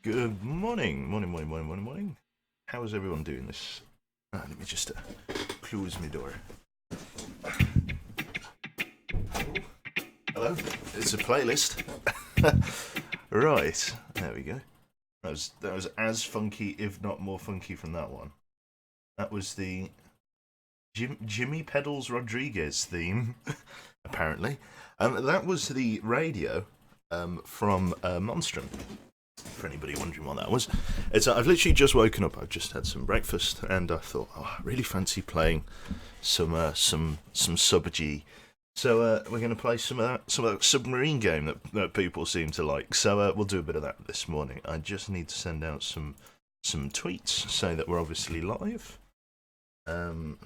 Good morning. How is everyone doing this? Let me just close my door. Hello, it's a playlist. Right, there we go. That was as funky, if not more funky, from that one. That was the Jimmy Pedals Rodriguez theme, apparently. That was the radio from Monstrum. For anybody wondering what that was, I've literally just woken up. I've just had some breakfast, and I thought, I really fancy playing some Sub G. So we're going to play some of that submarine game that people seem to like. So we'll do a bit of that this morning. I just need to send out some tweets, say that we're obviously live. Hope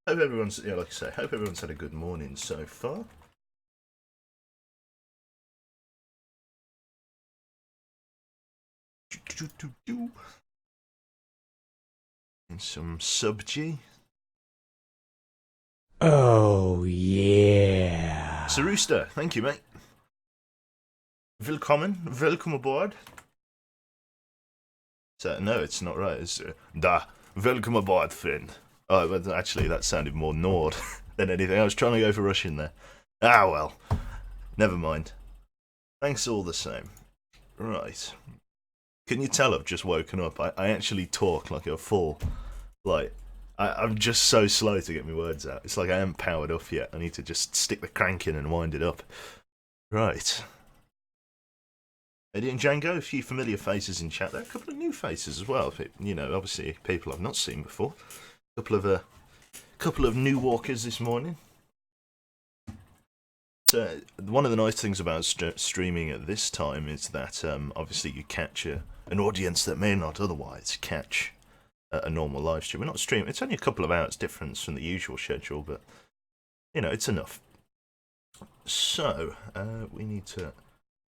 everyone's like I say. Hope everyone's had a good morning so far. And some Sub G. Oh yeah. Sarusta, thank you, mate. Welcome aboard. So, no, it's not right. It's welcome aboard, friend. Oh, but actually, that sounded more Nord than anything. I was trying to go for Russian there. Ah, well, never mind. Thanks all the same. Right. Can you tell I've just woken up? I actually talk like a fool. I'm just so slow to get my words out. It's like I haven't powered off yet. I need to just stick the crank in and wind it up. Right. Eddie and Django, a few familiar faces in chat there. A couple of new faces as well. Obviously people I've not seen before. A couple of new walkers this morning. So one of the nice things about streaming at this time is that obviously you catch an audience that may not otherwise catch a normal live stream. We're not streaming. It's only a couple of hours difference from the usual schedule, but it's enough. So we need to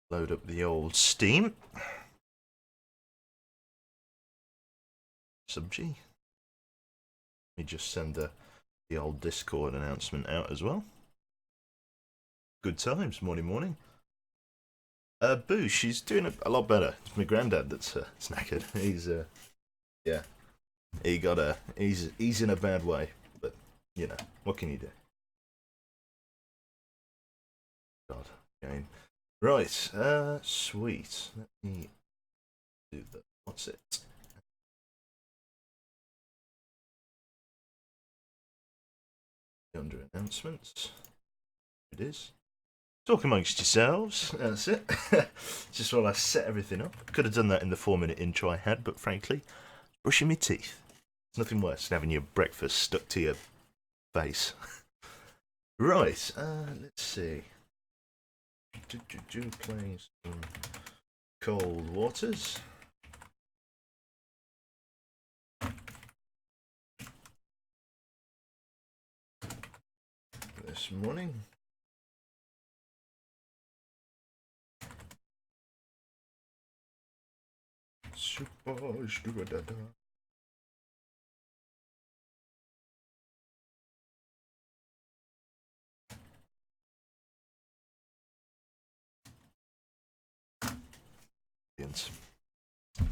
load up the old Steam. Sub-G. Let me just send the old Discord announcement out as well. Good times, morning. Boo, she's doing a lot better. It's my granddad that's knackered. He's yeah, he's in a bad way, but what can you do? God, game. Right, sweet. Let me do that. What's it? Under announcements, it is. Talk amongst yourselves. That's it. Just while I set everything up. Could have done that in the 4-minute intro I had, but frankly, brushing my teeth. It's nothing worse than having your breakfast stuck to your face. Right. Let's see. Playing some Cold Waters. This morning.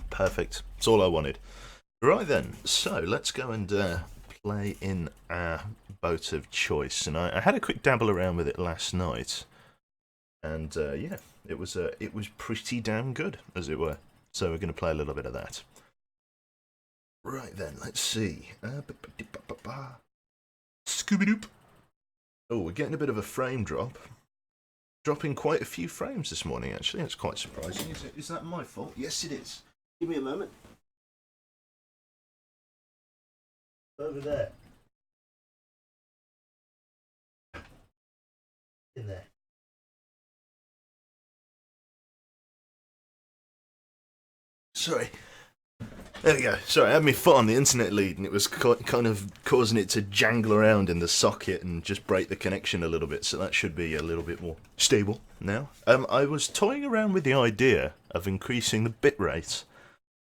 Perfect. That's all I wanted. Right then, so let's go and play in our boat of choice. And I had a quick dabble around with it last night, and yeah, it was pretty damn good, as it were. So we're going to play a little bit of that. Right then, let's see. Scooby-Doop. Oh, we're getting a bit of a frame drop. Dropping quite a few frames this morning, actually. That's quite surprising. Is that my fault? Yes, it is. Give me a moment. Over there. In there. Sorry. There we go. Sorry, I had my foot on the internet lead and it was kind of causing it to jangle around in the socket and just break the connection a little bit, so that should be a little bit more stable now. I was toying around with the idea of increasing the bitrate,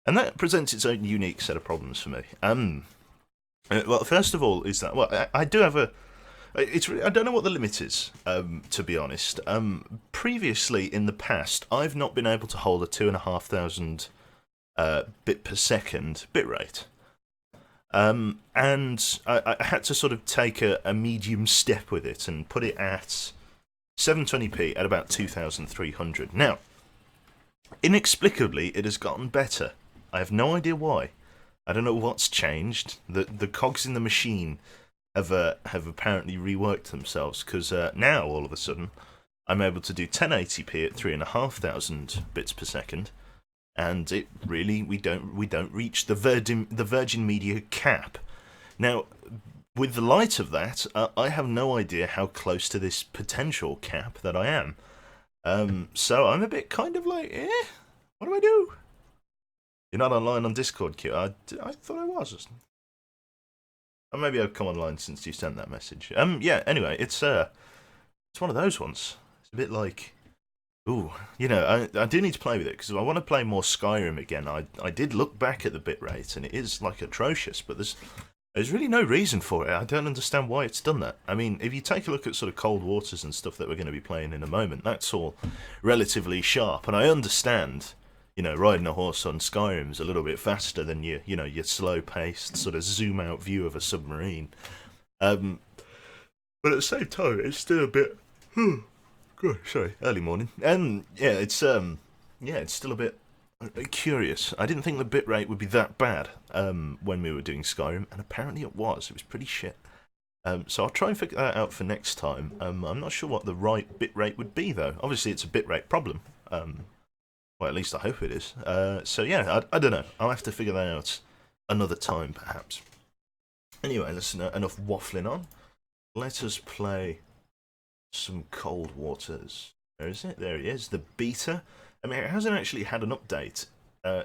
and that presents its own unique set of problems for me. Well, first of all, is that, well, I do have a... I don't know what the limit is, to be honest. Previously, in the past, I've not been able to hold a 2,500 bit per second bitrate. And I had to sort of take a medium step with it and put it at 720p at about 2,300. Now, inexplicably, it has gotten better. I have no idea why. I don't know what's changed. The cogs in the machine have apparently reworked themselves, because now all of a sudden I'm able to do 1080p at 3,500 bits per second, and it really we don't reach the Virgin Media cap. Now, with the light of that, I have no idea how close to this potential cap that I am. So I'm a bit kind of like, what do I do? You're not online on Discord, Q. I thought I was. Or maybe I've come online since you sent that message. Yeah, anyway, it's one of those ones. It's a bit like, ooh, you know, I do need to play with it, because I want to play more Skyrim again. I did look back at the bitrate, and it is, like, atrocious, but there's really no reason for it. I don't understand why it's done that. I mean, if you take a look at sort of Cold Waters and stuff that we're going to be playing in a moment, that's all relatively sharp, and I understand, you know, riding a horse on Skyrim's a little bit faster than your slow-paced sort of zoom-out view of a submarine. But at the same time, it's still a bit... God, sorry, early morning. Yeah, it's still a bit curious. I didn't think the bitrate would be that bad when we were doing Skyrim, and apparently it was. It was pretty shit. So I'll try and figure that out for next time. I'm not sure what the right bitrate would be, though. Obviously, it's a bitrate problem. Well, at least I hope it is. So yeah, I don't know. I'll have to figure that out another time, perhaps. Anyway, listen, enough waffling on. Let us play some Cold Waters. Where is it? There it is. The beta. I mean, it hasn't actually had an update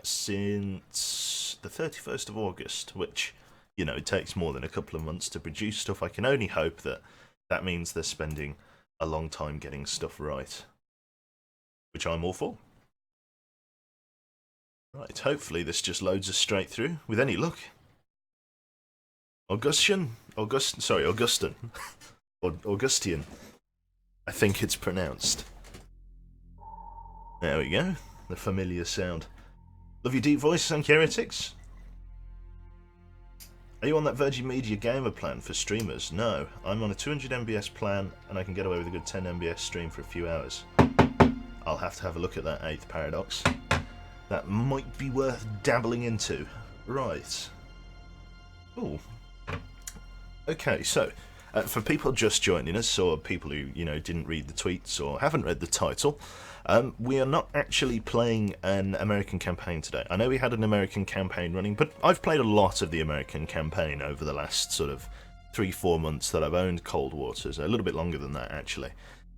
since the 31st of August, which, you know, it takes more than a couple of months to produce stuff. I can only hope that means they're spending a long time getting stuff right, which I'm all for. Right, hopefully this just loads us straight through, with any luck. Augustin. Or Augustian, I think it's pronounced. There we go, the familiar sound. Love your deep voice, thank you, Heretics. Are you on that Virgin Media gamer plan for streamers? No, I'm on a 200 MBS plan, and I can get away with a good 10 MBS stream for a few hours. I'll have to have a look at that 8th paradox. That might be worth dabbling into. Right. Ooh. Okay, so, for people just joining us, or people who, you know, didn't read the tweets or haven't read the title, we are not actually playing an American campaign today. I know we had an American campaign running, but I've played a lot of the American campaign over the last sort of 3-4 months that I've owned Cold Waters, a little bit longer than that, actually.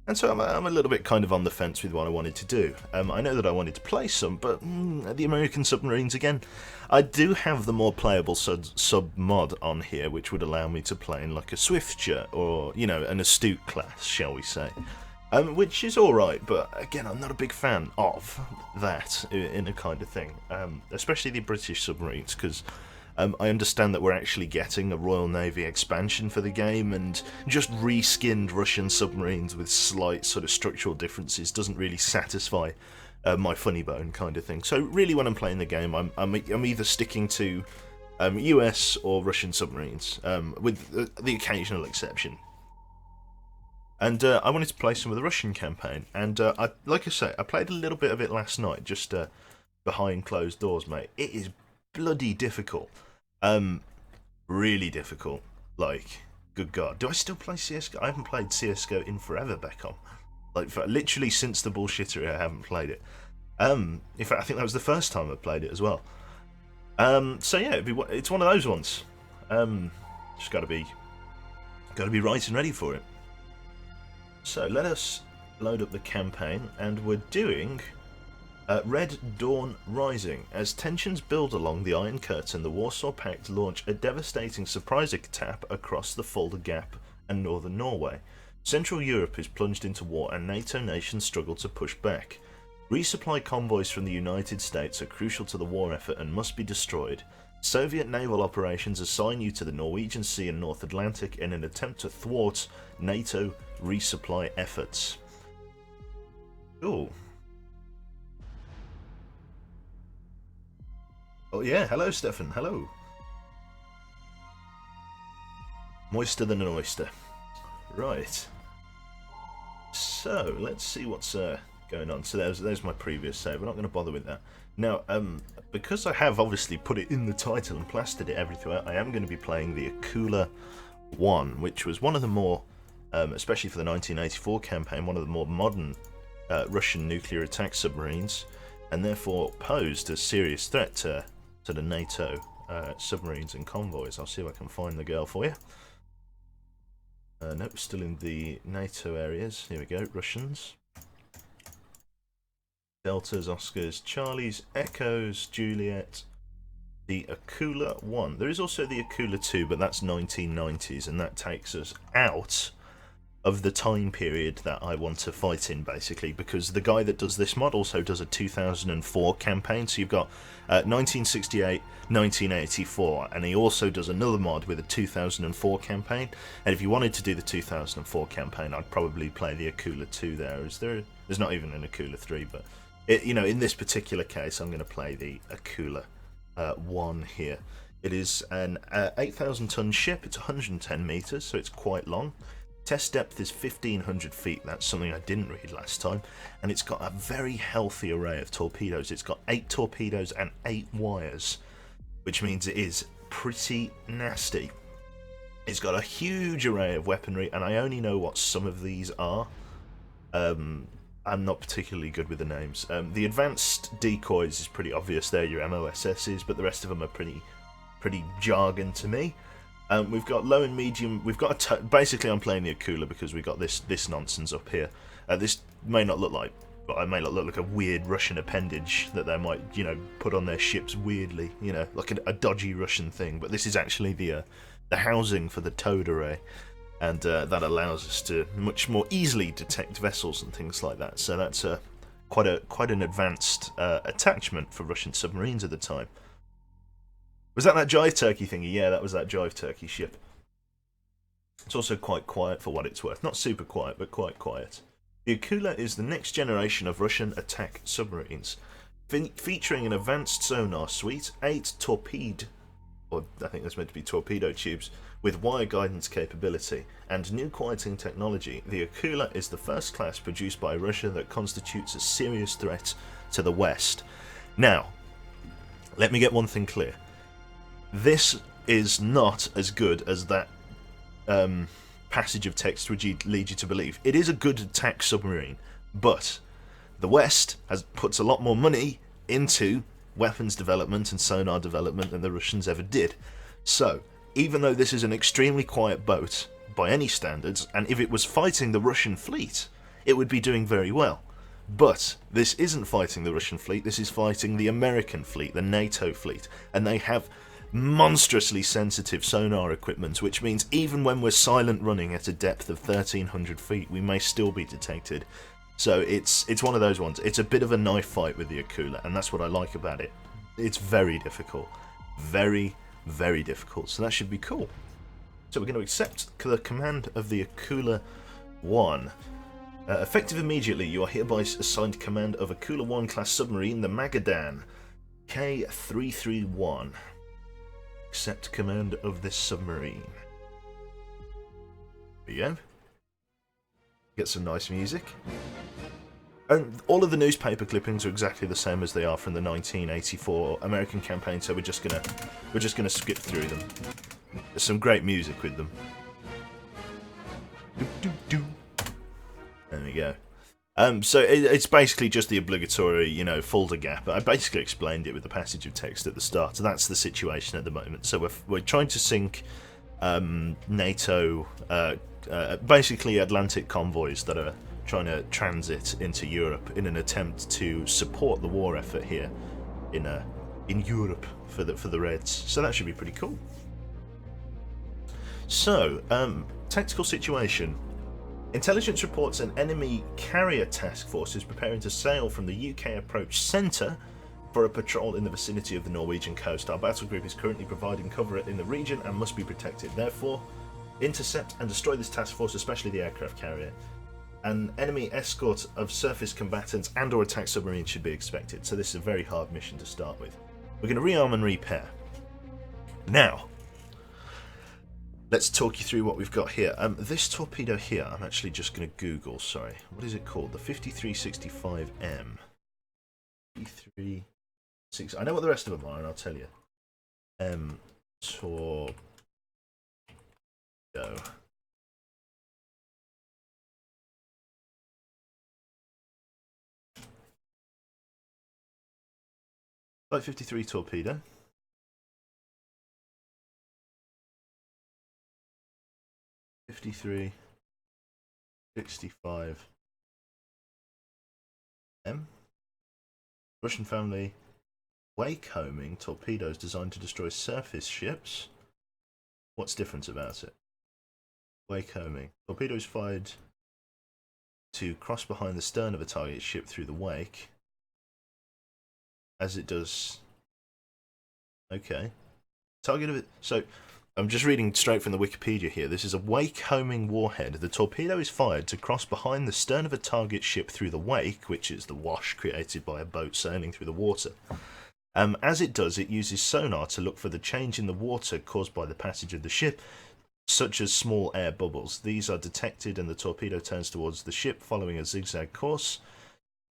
And so I'm a little bit kind of on the fence with what I wanted to do. I know that I wanted to play some, but the American submarines again. I do have the more playable sub mod on here, which would allow me to play in like a Swifture or, you know, an astute class, shall we say. which is alright, but again, I'm not a big fan of that in a kind of thing, especially the British submarines, because I understand that we're actually getting a Royal Navy expansion for the game, and just reskinned Russian submarines with slight sort of structural differences doesn't really satisfy my funny bone kind of thing. So really, when I'm playing the game, I'm either sticking to US or Russian submarines, with the occasional exception. And I wanted to play some of the Russian campaign, and like I say, I played a little bit of it last night, just behind closed doors, mate. It is bloody difficult, really difficult. Like, good God, do I still play CS:GO? I haven't played CS:GO in forever, Beckham. Like, literally since the bullshittery, I haven't played it. In fact, I think that was the first time I played it as well. So yeah, it's one of those ones. Just gotta be right and ready for it. So let us load up the campaign, and we're doing Red Dawn Rising. As tensions build along the Iron Curtain, the Warsaw Pact launch a devastating surprise attack across the Fulda Gap and northern Norway. Central Europe is plunged into war, and NATO nations struggle to push back. Resupply convoys from the United States are crucial to the war effort and must be destroyed. Soviet naval operations assign you to the Norwegian Sea and North Atlantic in an attempt to thwart NATO resupply efforts. Cool. Oh yeah, hello Stefan, hello. Moister than an oyster. Right. So, let's see what's going on. So there's my previous save. We're not going to bother with that. Now, because I have obviously put it in the title and plastered it everywhere, I am going to be playing the Akula 1, which was one of the more, especially for the 1984 campaign, one of the more modern Russian nuclear attack submarines, and therefore posed a serious threat to the NATO submarines and convoys. I'll see if I can find the girl for you. Nope, still in the NATO areas. Here we go, Russians. Deltas, Oscars, Charlies, Echoes, Juliet, the Akula 1. There is also the Akula 2, but that's 1990s, and that takes us out of the time period that I want to fight in, basically, because the guy that does this mod also does a 2004 campaign, so you've got 1968, 1984, and he also does another mod with a 2004 campaign, and if you wanted to do the 2004 campaign, I'd probably play the Akula 2 there. There's not even an Akula 3, but in this particular case, I'm going to play the Akula 1 here. It is an 8,000 ton ship. It's 110 meters, so it's quite long. Test depth is 1,500 feet. That's something I didn't read last time. And it's got a very healthy array of torpedoes. It's got 8 torpedoes and 8 wires, which means it is pretty nasty. It's got a huge array of weaponry, and I only know what some of these are. I'm not particularly good with the names. The advanced decoys is pretty obvious. They're your MOSSs, but the rest of them are pretty jargon to me. We've got low and medium. We've got basically, I'm playing the Akula because we've got this nonsense up here. This may not look like, but I may not look like a weird Russian appendage that they might, put on their ships weirdly, like a dodgy Russian thing. But this is actually the housing for the towed array, and that allows us to much more easily detect vessels and things like that. So that's quite an advanced attachment for Russian submarines at the time. Was that Jive Turkey thingy? Yeah, that was that Jive Turkey ship. It's also quite quiet for what it's worth. Not super quiet, but quite quiet. The Akula is the next generation of Russian attack submarines, featuring an advanced sonar suite, 8 or I think that's meant to be torpedo tubes, with wire guidance capability, and new quieting technology. The Akula is the first class produced by Russia that constitutes a serious threat to the West. Now, let me get one thing clear. This is not as good as that passage of text would lead you to believe. It is a good attack submarine, but the West puts a lot more money into weapons development and sonar development than the Russians ever did. So, even though this is an extremely quiet boat by any standards, and if it was fighting the Russian fleet, it would be doing very well. But this isn't fighting the Russian fleet, this is fighting the American fleet, the NATO fleet, and they have monstrously sensitive sonar equipment, which means even when we're silent running at a depth of 1300 feet, we may still be detected. So it's one of those ones. It's a bit of a knife fight with the Akula, and that's what I like about it. It's very difficult. Very, very difficult. So that should be cool. So we're going to accept the command of the Akula 1. Effective immediately, you are hereby assigned command of Akula 1 class submarine, the Magadan, K331. Accept command of this submarine. There you go. Get some nice music. And all of the newspaper clippings are exactly the same as they are from the 1984 American campaign, so we're just gonna skip through them. There's some great music with them. There we go. So it's basically just the obligatory, folder gap. I basically explained it with the passage of text at the start. So that's the situation at the moment. So we're trying to sink NATO, basically Atlantic convoys that are trying to transit into Europe in an attempt to support the war effort here in Europe for the Reds. So that should be pretty cool. So tactical situation. Intelligence reports an enemy carrier task force is preparing to sail from the UK approach centre for a patrol in the vicinity of the Norwegian coast. Our battle group is currently providing cover in the region and must be protected. Therefore, intercept and destroy this task force, especially the aircraft carrier. An enemy escort of surface combatants and or attack submarines should be expected. So this is a very hard mission to start with. We're going to rearm and repair. Now, let's talk you through what we've got here. This torpedo here, I'm actually just going to Google, sorry. What is it called? The 5365M. 5365. I know what the rest of them are, and I'll tell you. Torpedo. 53 torpedo. 5365 M. Russian family wake-homing torpedoes designed to destroy surface ships. What's different about it? Wake-homing. Torpedoes fired to cross behind the stern of a target ship through the wake. As it does... Okay. Target of it... So, I'm just reading straight from the Wikipedia here. This is a wake-homing warhead. The torpedo is fired to cross behind the stern of a target ship through the wake, which is the wash created by a boat sailing through the water. As it does, it uses sonar to look for the change in the water caused by the passage of the ship, such as small air bubbles. These are detected and the torpedo turns towards the ship following a zigzag course,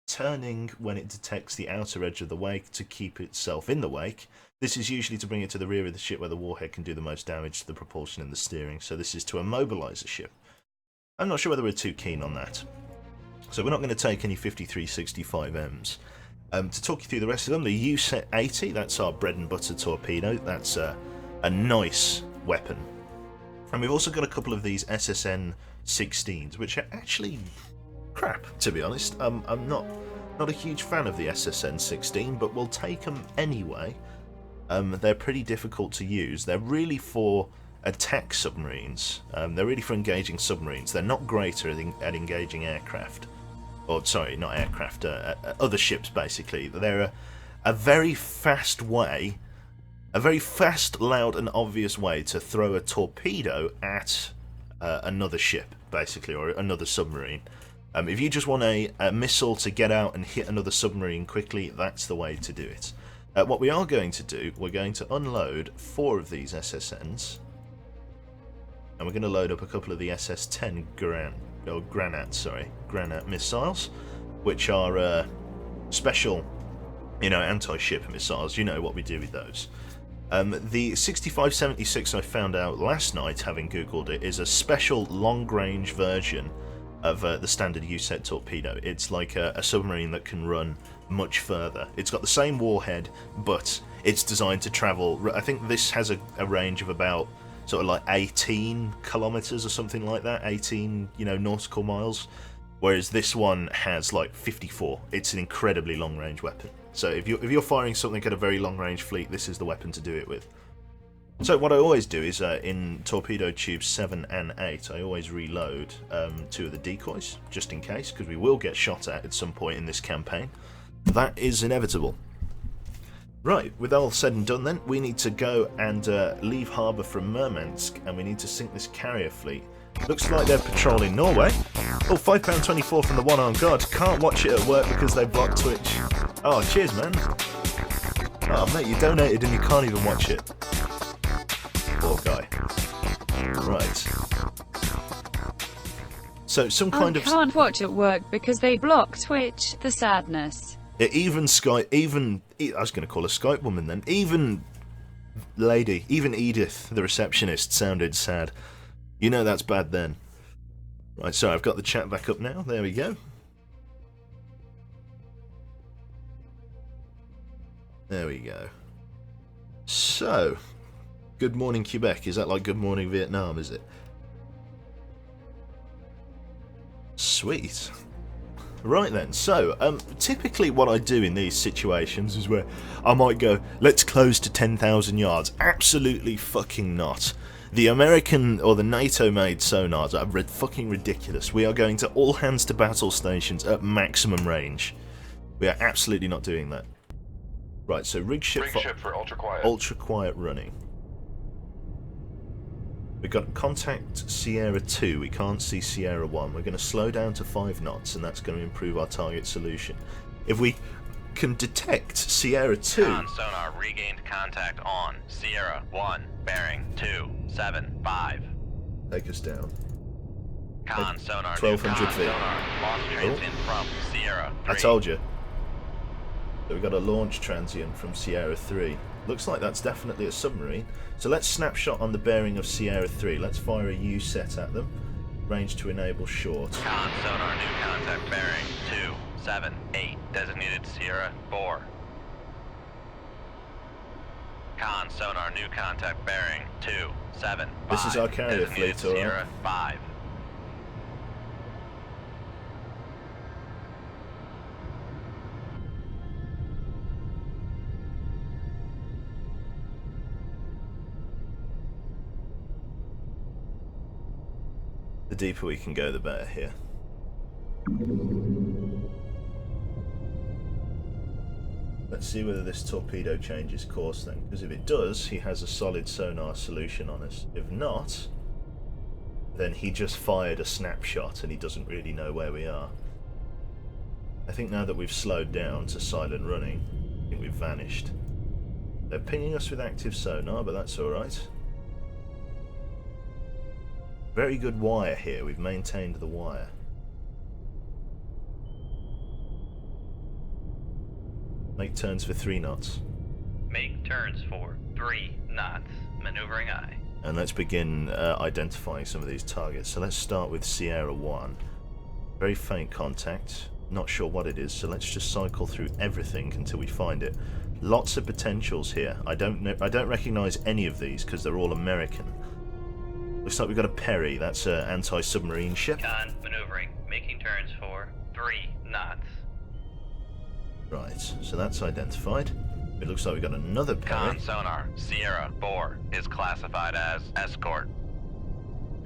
turning when it detects the outer edge of the wake to keep itself in the wake. This is usually to bring it to the rear of the ship where the warhead can do the most damage to the propulsion and the steering. So this is to immobilise the ship. I'm not sure whether we're too keen on that. So we're not going to take any 5365Ms. To talk you through the rest of them, the U-80, that's our bread and butter torpedo. That's a nice weapon. And we've also got a couple of these SSN-16s, which are actually crap, to be honest. I'm not a huge fan of the SSN-16, but we'll take them anyway. They're pretty difficult to use. They're really for attack submarines. They're really for engaging submarines. They're not great at engaging aircraft. Or, sorry, not aircraft, other ships, basically. They're a very fast way, a very fast, loud and obvious way to throw a torpedo at another ship, basically, or another submarine. If you just want a missile to get out and hit another submarine quickly, that's the way to do it. What we are going to do, we're going to unload 4 of these SSNs, and we're going to load up a couple of the SS-10 Granat missiles, which are special, anti-ship missiles. You know what we do with those. The 6576 I found out last night, having googled it, is a special long-range version of the standard USET torpedo. It's like a submarine that can run much further. It's got the same warhead, but it's designed to travel. I think this has a range of about sort of like 18 kilometers or something like that, 18 nautical miles, whereas this one has like 54. It's an incredibly long range weapon. So if you're firing something at a very long range fleet, this is the weapon to do it with. So what I always do is in torpedo tubes 7 and 8, I always reload 2 of the decoys, just in case, because we will get shot at some point in this campaign. That is inevitable. Right, with all said and done then, we need to go and leave harbour from Murmansk, and we need to sink this carrier fleet. Looks like they're patrolling Norway. Oh, £5.24 from the one-armed guard. Can't watch it at work because they blocked Twitch. Oh, cheers, man. Oh, mate, you donated and you can't even watch it. Poor guy. Right. So, some kind of... I can't watch at work because they block Twitch. The sadness. Even Skype... I was going to call her Skype woman then. Even Edith, the receptionist, sounded sad. You know that's bad then. Right, so I've got the chat back up now. There we go. There we go. So, good morning Quebec. Is that like good morning Vietnam, is it? Sweet. Right then, so, typically what I do in these situations is where I might go, let's close to 10,000 yards. Absolutely fucking not. The American or the NATO-made sonars are fucking ridiculous. We are going to all hands to battle stations at maximum range. We are absolutely not doing that. Right, so rig ship for ultra quiet. Ultra quiet running. We've got contact Sierra 2. We can't see Sierra 1. We're going to slow down to 5 knots, and that's going to improve our target solution. If we can detect Sierra 2... Con sonar regained contact on Sierra 1, bearing 275. Take us down. Con sonar 1,200 feet. Launch transient from Sierra 3. I told you. So we've got a launch transient from Sierra 3. Looks like that's definitely a submarine. So let's snapshot on the bearing of Sierra 3. Let's fire a U set at them. Range to enable short. Con sonar new contact bearing 278. Designated Sierra 4. Con sonar new contact bearing 275. This is our carrier Designated fleet, alright? Sierra 5. The deeper we can go, the better here. Let's see whether this torpedo changes course then, because if it does, he has a solid sonar solution on us. If not, then he just fired a snapshot and he doesn't really know where we are. I think now that we've slowed down to silent running, I think we've vanished. They're pinging us with active sonar, but that's alright. Very good wire here, we've maintained the wire. Make turns for 3 knots. Make turns for 3 knots. Maneuvering aye. And let's begin identifying some of these targets. So let's start with Sierra 1. Very faint contact. Not sure what it is, so let's just cycle through everything until we find it. Lots of potentials here. I don't recognise any of these because they're all American. Looks like we've got a Perry. That's an anti-submarine ship. Con maneuvering. Making turns for 3 knots. Right, so that's identified. It looks like we've got another Perry. Con sonar Sierra 4 is classified as escort.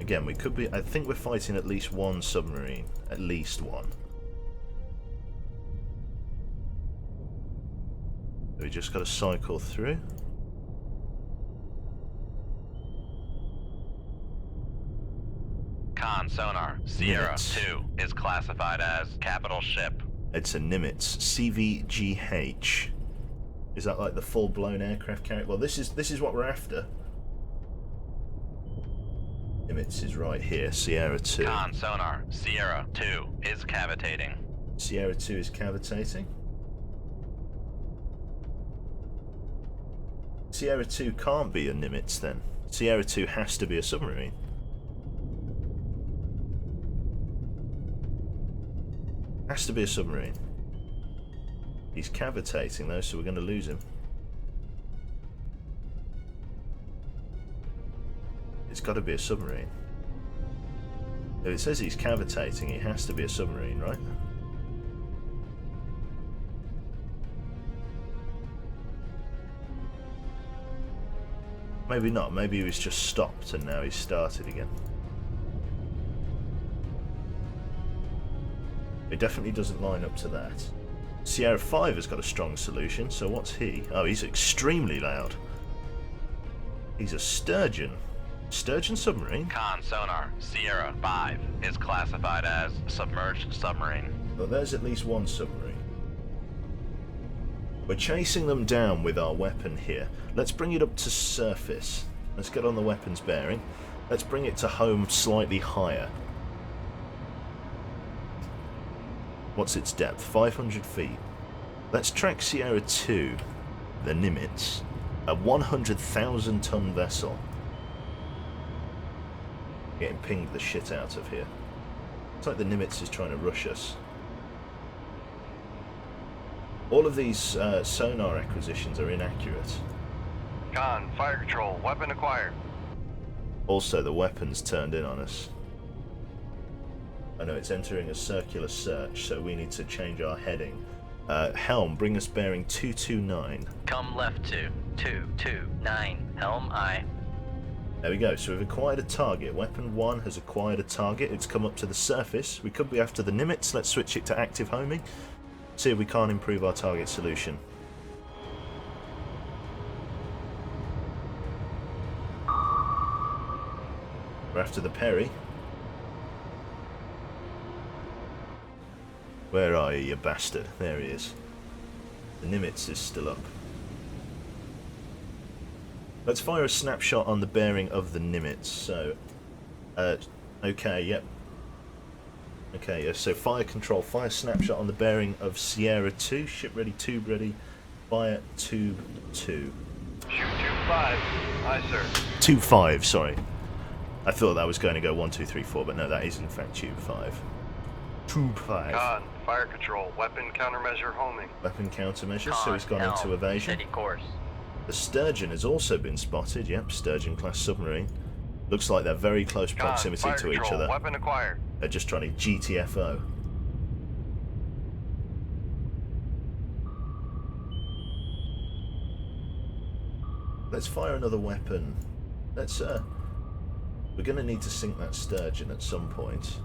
Again, we could be... I think we're fighting at least one submarine. At least one. We just got to cycle through. Con sonar Sierra 2 is classified as capital ship. It's a Nimitz CVGH. Is that like the full-blown aircraft carrier? Well, this is what we're after. Nimitz is right here. Sierra 2. Con sonar Sierra 2 is cavitating. Sierra 2 is cavitating. Sierra 2 can't be a Nimitz then. Sierra 2 has to be a submarine. Has to be a submarine. He's cavitating though, so we're going to lose him. It's got to be a submarine. If it says he's cavitating, he has to be a submarine, right? Maybe not. Maybe he was just stopped and now he's started again. It definitely doesn't line up to that. Sierra 5 has got a strong solution, so what's he? Oh, he's extremely loud. He's a sturgeon. Sturgeon submarine? Con sonar, Sierra 5 is classified as submerged submarine. Well, there's at least one submarine. We're chasing them down with our weapon here. Let's bring it up to surface. Let's get on the weapons bearing. Let's bring it to home slightly higher. What's its depth? 500 feet. Let's track Sierra 2, the Nimitz, a 100,000 ton vessel. Getting pinged the shit out of here. It's like the Nimitz is trying to rush us. All of these sonar acquisitions are inaccurate. Con, fire control, weapon acquired. Also, the weapons turned in on us. I know it's entering a circular search, so we need to change our heading. Helm, bring us bearing 229. Come left to 229, helm I. There we go, so we've acquired a target. Weapon 1 has acquired a target. It's come up to the surface. We could be after the Nimitz. Let's switch it to active homing. See if we can't improve our target solution. We're after the Perry. Where are you, you bastard? There he is. The Nimitz is still up. Let's fire a snapshot on the bearing of the Nimitz. So, okay, yep. Okay, yeah, so fire control, fire snapshot on the bearing of Sierra 2, ship ready, tube ready, fire tube 2. Shoot 2-5. Aye, sir. 2-5, sorry. I thought that was going to go 1, 2, 3, 4, but no, that is in fact tube 5. Tube 5. Con, fire control, weapon countermeasure homing. Weapon countermeasures, so he's gone into evasion. Steady course. The Sturgeon has also been spotted, yep, Sturgeon class submarine. Looks like they're very close Con, proximity fire to each control, other. weapon acquired. They're just trying to GTFO. Let's fire another weapon. Let's, we're going to need to sink that Sturgeon at some point.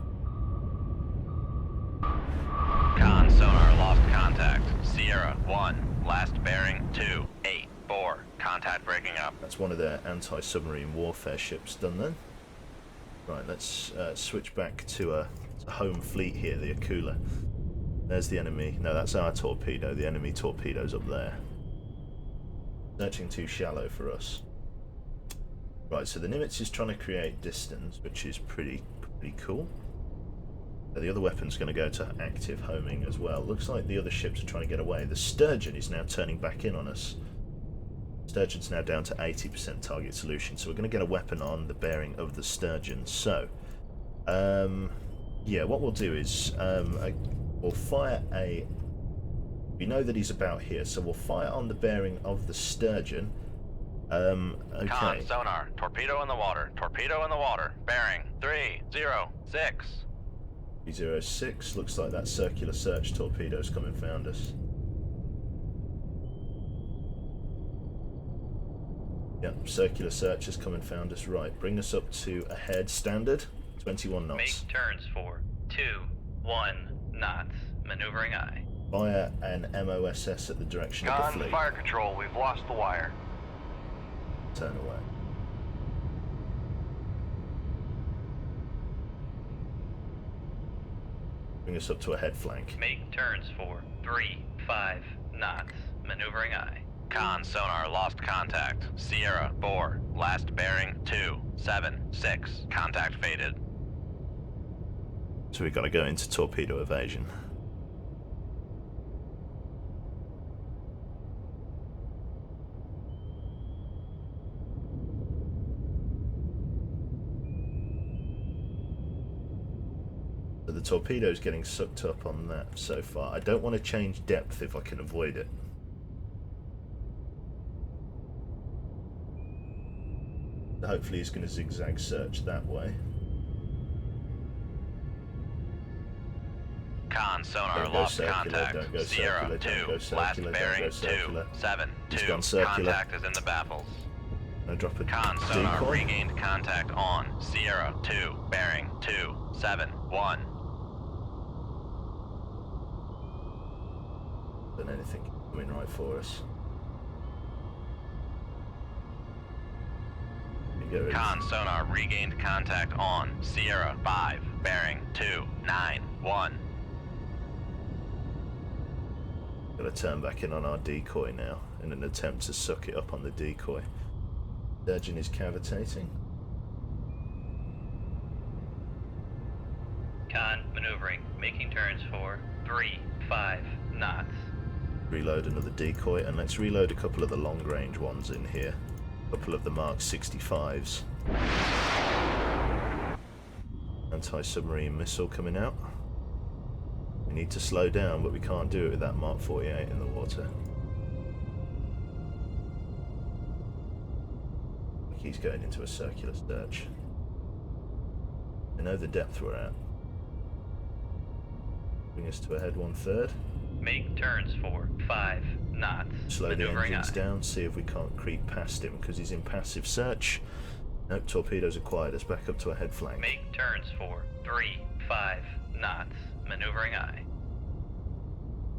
Con sonar lost contact. Sierra 1, last bearing 284. Contact breaking up. That's one of their anti-submarine warfare ships done then. Right, let's switch back to a home fleet here, the Akula. There's the enemy. No, that's our torpedo. The enemy torpedo's up there. Searching too shallow for us. Right, so the Nimitz is trying to create distance, which is pretty cool. The other weapon's going to go to active homing as well. Looks like the other ships are trying to get away. The Sturgeon is now turning back in on us. Sturgeon's now down to 80% target solution, so we're going to get a weapon on the bearing of the Sturgeon. So, yeah, what we'll do is we'll fire a... We know that he's about here, so we'll fire on the bearing of the Sturgeon. Okay. Con sonar, torpedo in the water. Torpedo in the water. Bearing 306. 306, looks like that circular search torpedo's come and found us. Yep, circular search has come and found us. Right, bring us up to ahead standard, 21 knots. Make turns for 2-1 knots. Maneuvering I. Fire an MOSS at the direction of the Con, fleet. fire control, we've lost the wire. Turn away. Bring us up to a head flank. Make turns for 3-5 knots. Maneuvering I. Con sonar lost contact. Sierra 4, last bearing 276. Contact faded. So we've got to go into torpedo evasion. So the torpedo's getting sucked up on that so far. I don't want to change depth if I can avoid it. Hopefully he's going to zigzag search that way. Con sonar Don't go lost circular, contact. don't go Sierra circular, don't 2, go circular, last don't bearing go circular. 272. He's gone circular. Contact is in the baffles. I drop a Con sonar decoy. regained contact on Sierra 2, bearing 271. Done anything coming right for us. Get rid of Con sonar regained contact on Sierra 5, bearing 291. Gotta turn back in on our decoy now in an attempt to suck it up on the decoy. Surgeon is cavitating. Con maneuvering, making turns for 3-5 knots. Reload another decoy, and let's reload a couple of the long range ones in here. A couple of the Mark 65s. Anti-submarine missile coming out. We need to slow down, but we can't do it with that Mark 48 in the water. He's going into a circular search. I know the depth we're at. Bring us to a head 1/3. Make turns for 5 knots. Slow the Maneuvering engines aye. down, see if we can't creep past him because he's in passive search. Nope, torpedoes acquired. Us back up to a head flank. Make turns for 3-5 knots. Maneuvering aye.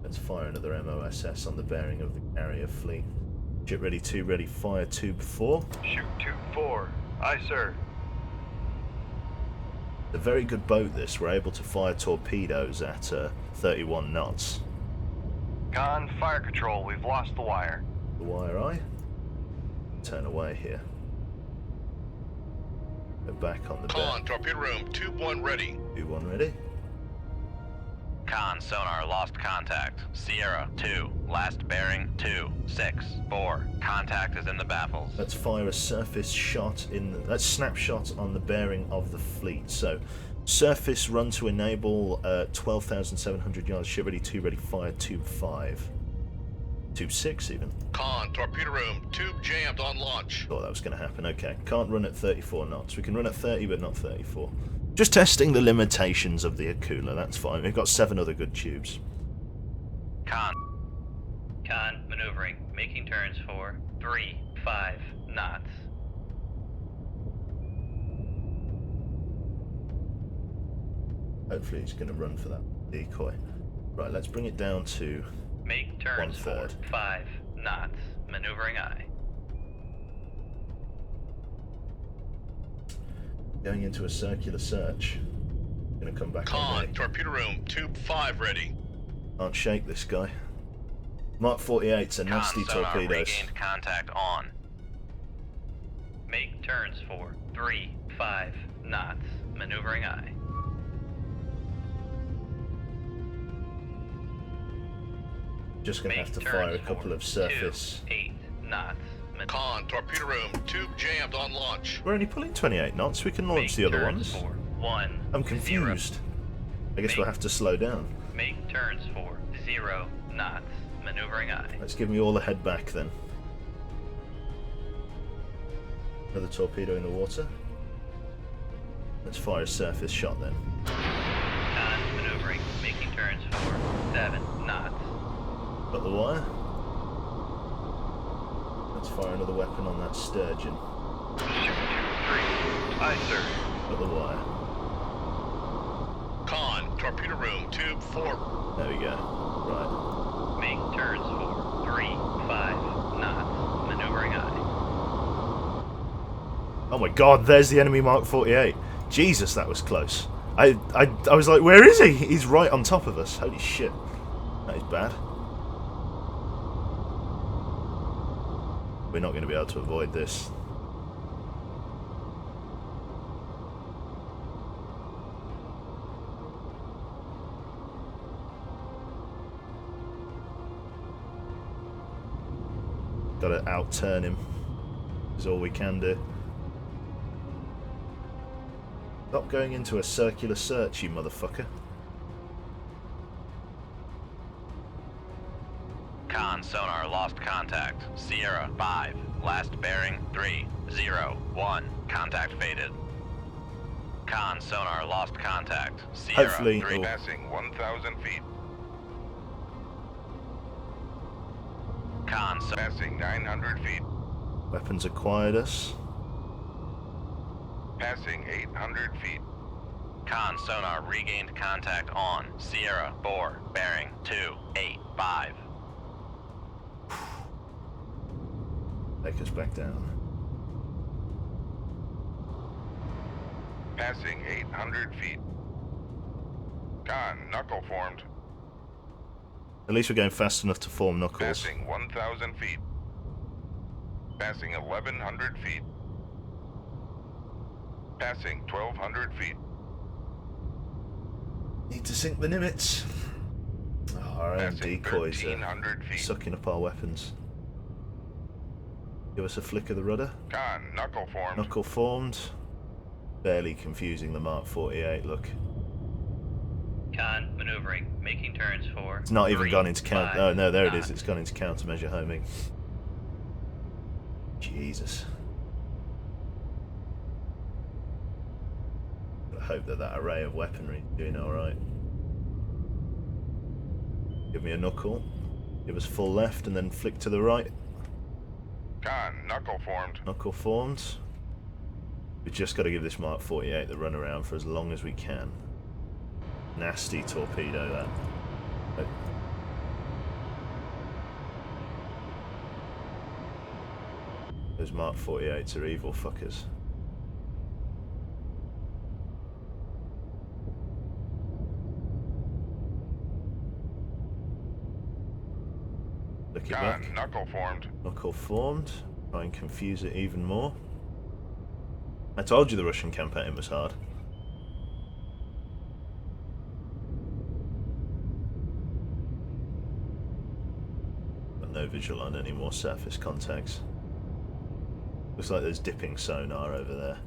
Let's fire another MOSS on the bearing of the carrier fleet. Ship ready 2, ready, fire 2-4. Shoot 2-4. Aye, sir. A very good boat this. We're able to fire torpedoes at 31 knots. Con, fire control, we've lost the wire. The wire eye. Turn away here. Go back on the Con, deck. torpedo room, tube 1 ready. 2-1 ready. Con sonar lost contact. Sierra 2, last bearing 264. Contact is in the baffles. Let's fire a surface shot in. Let's snapshot on the bearing of the fleet. So, surface run to enable 12,700 yards. Ship ready 2, ready, fire 2-5. 2-6 even. Con, torpedo room, tube jammed on launch. Thought that was going to happen. Okay, can't run at 34 knots. We can run at 30, but not 34. Just testing the limitations of the Akula. That's fine. We've got 7 other good tubes. Con maneuvering, making turns for 3-5 knots. Hopefully, he's going to run for that decoy. Right, let's bring it down to. Make turns for 1/3. 5 knots. Maneuvering aye. Going into a circular search. Gonna come back on Con, me. torpedo room, tube 5 ready. Can't shake this guy. Mark 48s are nasty Con sonar torpedoes. regained contact on. Make turns for 3-5 knots. Maneuvering aye. Just gonna Make have to turns fire a couple for of surface. 2-8 knots. Con, torpedo room, tube jammed on launch. We're only pulling 28 knots. We can launch the other ones. For 1. I'm confused. I guess we'll have to slow down. Make turns for 0 knots. Maneuvering aye. Let's give me all the head back then. Another torpedo in the water. Let's fire a surface shot then. Con maneuvering, making turns for 7 knots. Got the wire. Let's fire another weapon on that sturgeon. Shoot 2-3. Aye, sir. Got the wire. Con, torpedo room, tube 4. There we go. Right. Make turns for 3-5 knots. Maneuvering aye. Oh my god, there's the enemy Mark 48. Jesus, that was close. I was like, where is he? He's right on top of us. Holy shit. That is bad. We're not going to be able to avoid this. Gotta outturn him. Is all we can do. Stop going into a circular search, you motherfucker. Con sonar lost contact. Sierra 5, last bearing 301. Contact faded. Con sonar lost contact. Sierra Hopefully 3. it'll- Passing 1,000 feet. Con Passing 900 feet. Weapons acquired us. Passing 800 feet. Con sonar regained contact on Sierra Boar, bearing 285. Take us back down. Passing 800 feet. Con, knuckle formed. At least we're going fast enough to form knuckles. Passing 1,000 feet. Passing 1,100 feet. Passing 1,200 feet. Need to sink the nimitz. Oh, our own Passing decoys are 1,300 feet. sucking up our weapons. Give us a flick of the rudder. Con, knuckle formed. Knuckle formed. Barely confusing the Mark 48 look. Con maneuvering, making turns for. It's not even gone into count. 5 Oh no, there it knots. is. It's gone into countermeasure homing. Jesus. I hope that array of weaponry is doing alright. Give me a knuckle. Give us full left and then flick to the right. Con, knuckle formed. Knuckle formed. We've just got to give this Mark 48 the run around for as long as we can. Nasty torpedo that. Oh. Those Mark 48s are evil fuckers. Look it Con, back. knuckle formed. Knuckle formed. Try and confuse it even more. I told you the Russian campaign was hard. Got no visual on any more surface contacts. Looks like there's dipping sonar over there.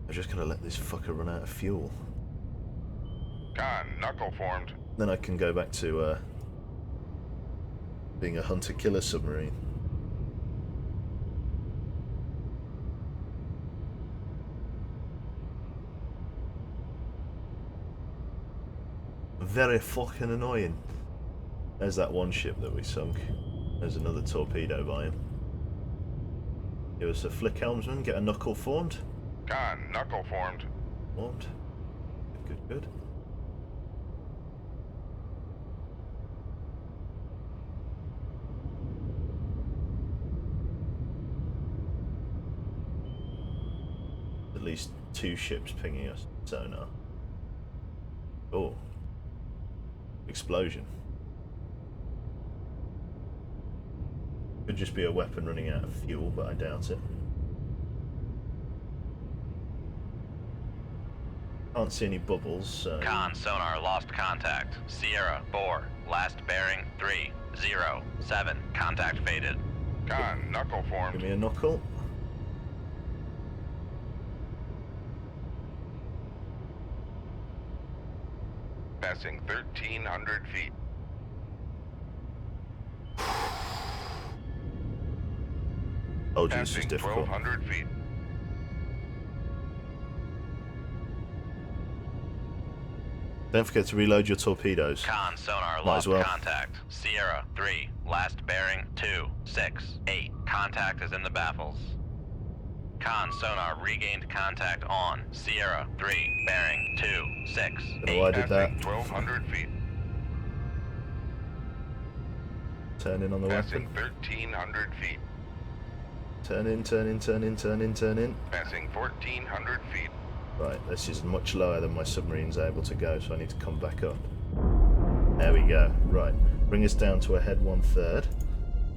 I'm just gonna let this fucker run out of fuel. Con, knuckle formed. Then I can go back to being a hunter-killer submarine. Very fucking annoying. There's that one ship that we sunk. There's another torpedo by him. Give us a flick, helmsman. Get a knuckle formed. Con, knuckle formed. Formed. Good, good, good. At least 2 ships pinging us sonar. Oh. Explosion. Could just be a weapon running out of fuel, but I doubt it. Can't see any bubbles, so... Con sonar lost contact. Sierra Boar, last bearing 307. Contact faded. Con, knuckle Give formed. me a knuckle. Passing 1,300 feet. Oh, this is Passing difficult. 1,200 feet. Don't forget to reload your torpedoes. Con sonar Might lost as well. contact. Sierra 3, last bearing 268. Contact is in the baffles. Con sonar regained contact on Sierra 3, bearing 268. Don't know why I did that. Passing 1,200 feet. Turn in on the Passing weapon. 1,300 feet. Turn in, turn in, turn in, turn in, turn in. Passing 1,400 feet. Right, this is much lower than my submarine's able to go, so I need to come back up. There we go. Right, bring us down to a head 1/3,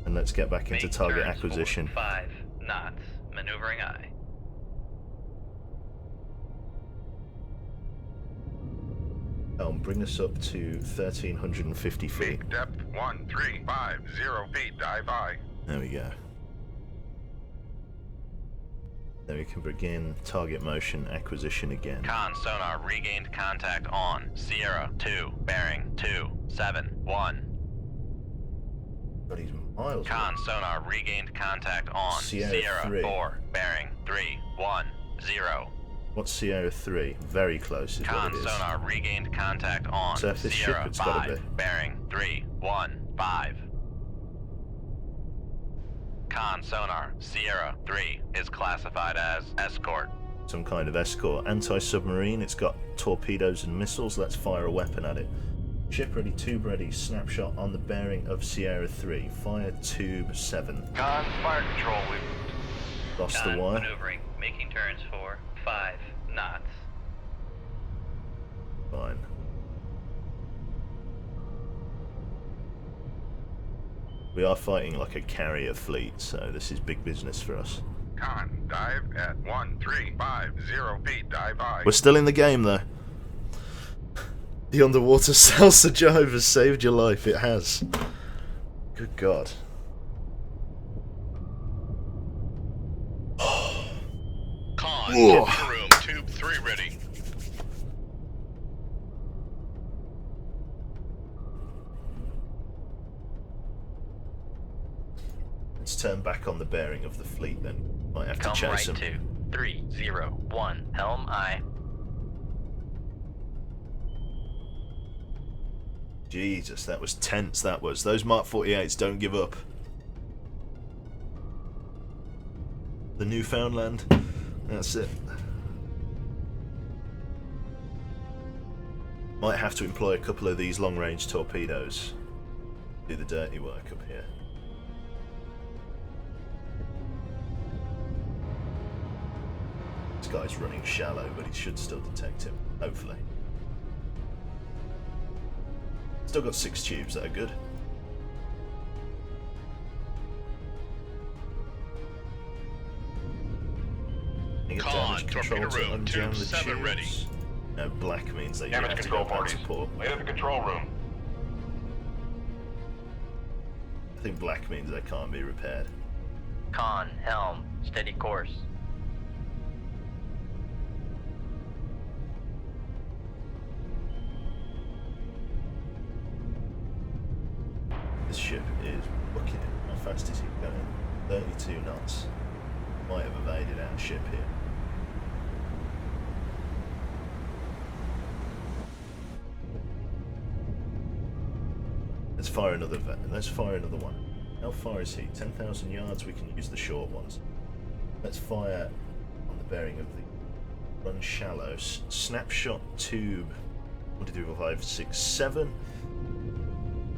and let's get back into Make target turns for acquisition. 5 knots. Maneuvering eye. Bring us up to 1,350 feet. Peak depth 1,350 feet. Dive eye. There we go. Then we can begin target motion acquisition again. Con sonar regained contact on Sierra 2, bearing 271. God, he's miles away. Con sonar regained contact on Sierra 3. 4, bearing 310. What's Sierra 3? Very close is Con what it is. sonar regained contact on Surface ship, Sierra it's gotta 5, be. bearing 315. Con sonar, Sierra 3 is classified as escort. Some kind of escort. Anti-submarine, it's got torpedoes and missiles. Let's fire a weapon at it. Ship ready, tube ready, snapshot on the bearing of Sierra 3. Fire tube 7. Con, fire control, we've Lost the wire. Maneuvering, making turns for 5 knots. Fine. We are fighting like a carrier fleet, so this is big business for us. Con, dive at 1350 feet, dive high. We're still in the game, though. The underwater salsa jive has saved your life. It has. Good God. Con, Whoa. torpedo room, tube 3 ready. Let's turn back on the bearing of the fleet, then. Might have to Come chase right them. to 301, helm aye. Jesus, that was tense, that was. Those Mark 48s don't give up. The Newfoundland. That's it. Might have to employ a couple of these long-range torpedoes. Do the dirty work up here. This guy's running shallow, but he should still detect him. Hopefully. Still got 6 tubes that are good. Get Con, damage control torpedo to room, unjam tube the 7 tubes. ready. No, black means they damage have to control go back parties. support. Laid at the control room. I think black means they can't be repaired. Con, helm, steady course. This ship is bucking it. How fast is he going? 32 knots. Might have evaded our ship here. Let's fire another. Let's fire another one. How far is he? 10,000 yards. We can use the short ones. Let's fire on the bearing of the run shallow. Snapshot tube. 1, 2, 3, 4, 5, 6, 7.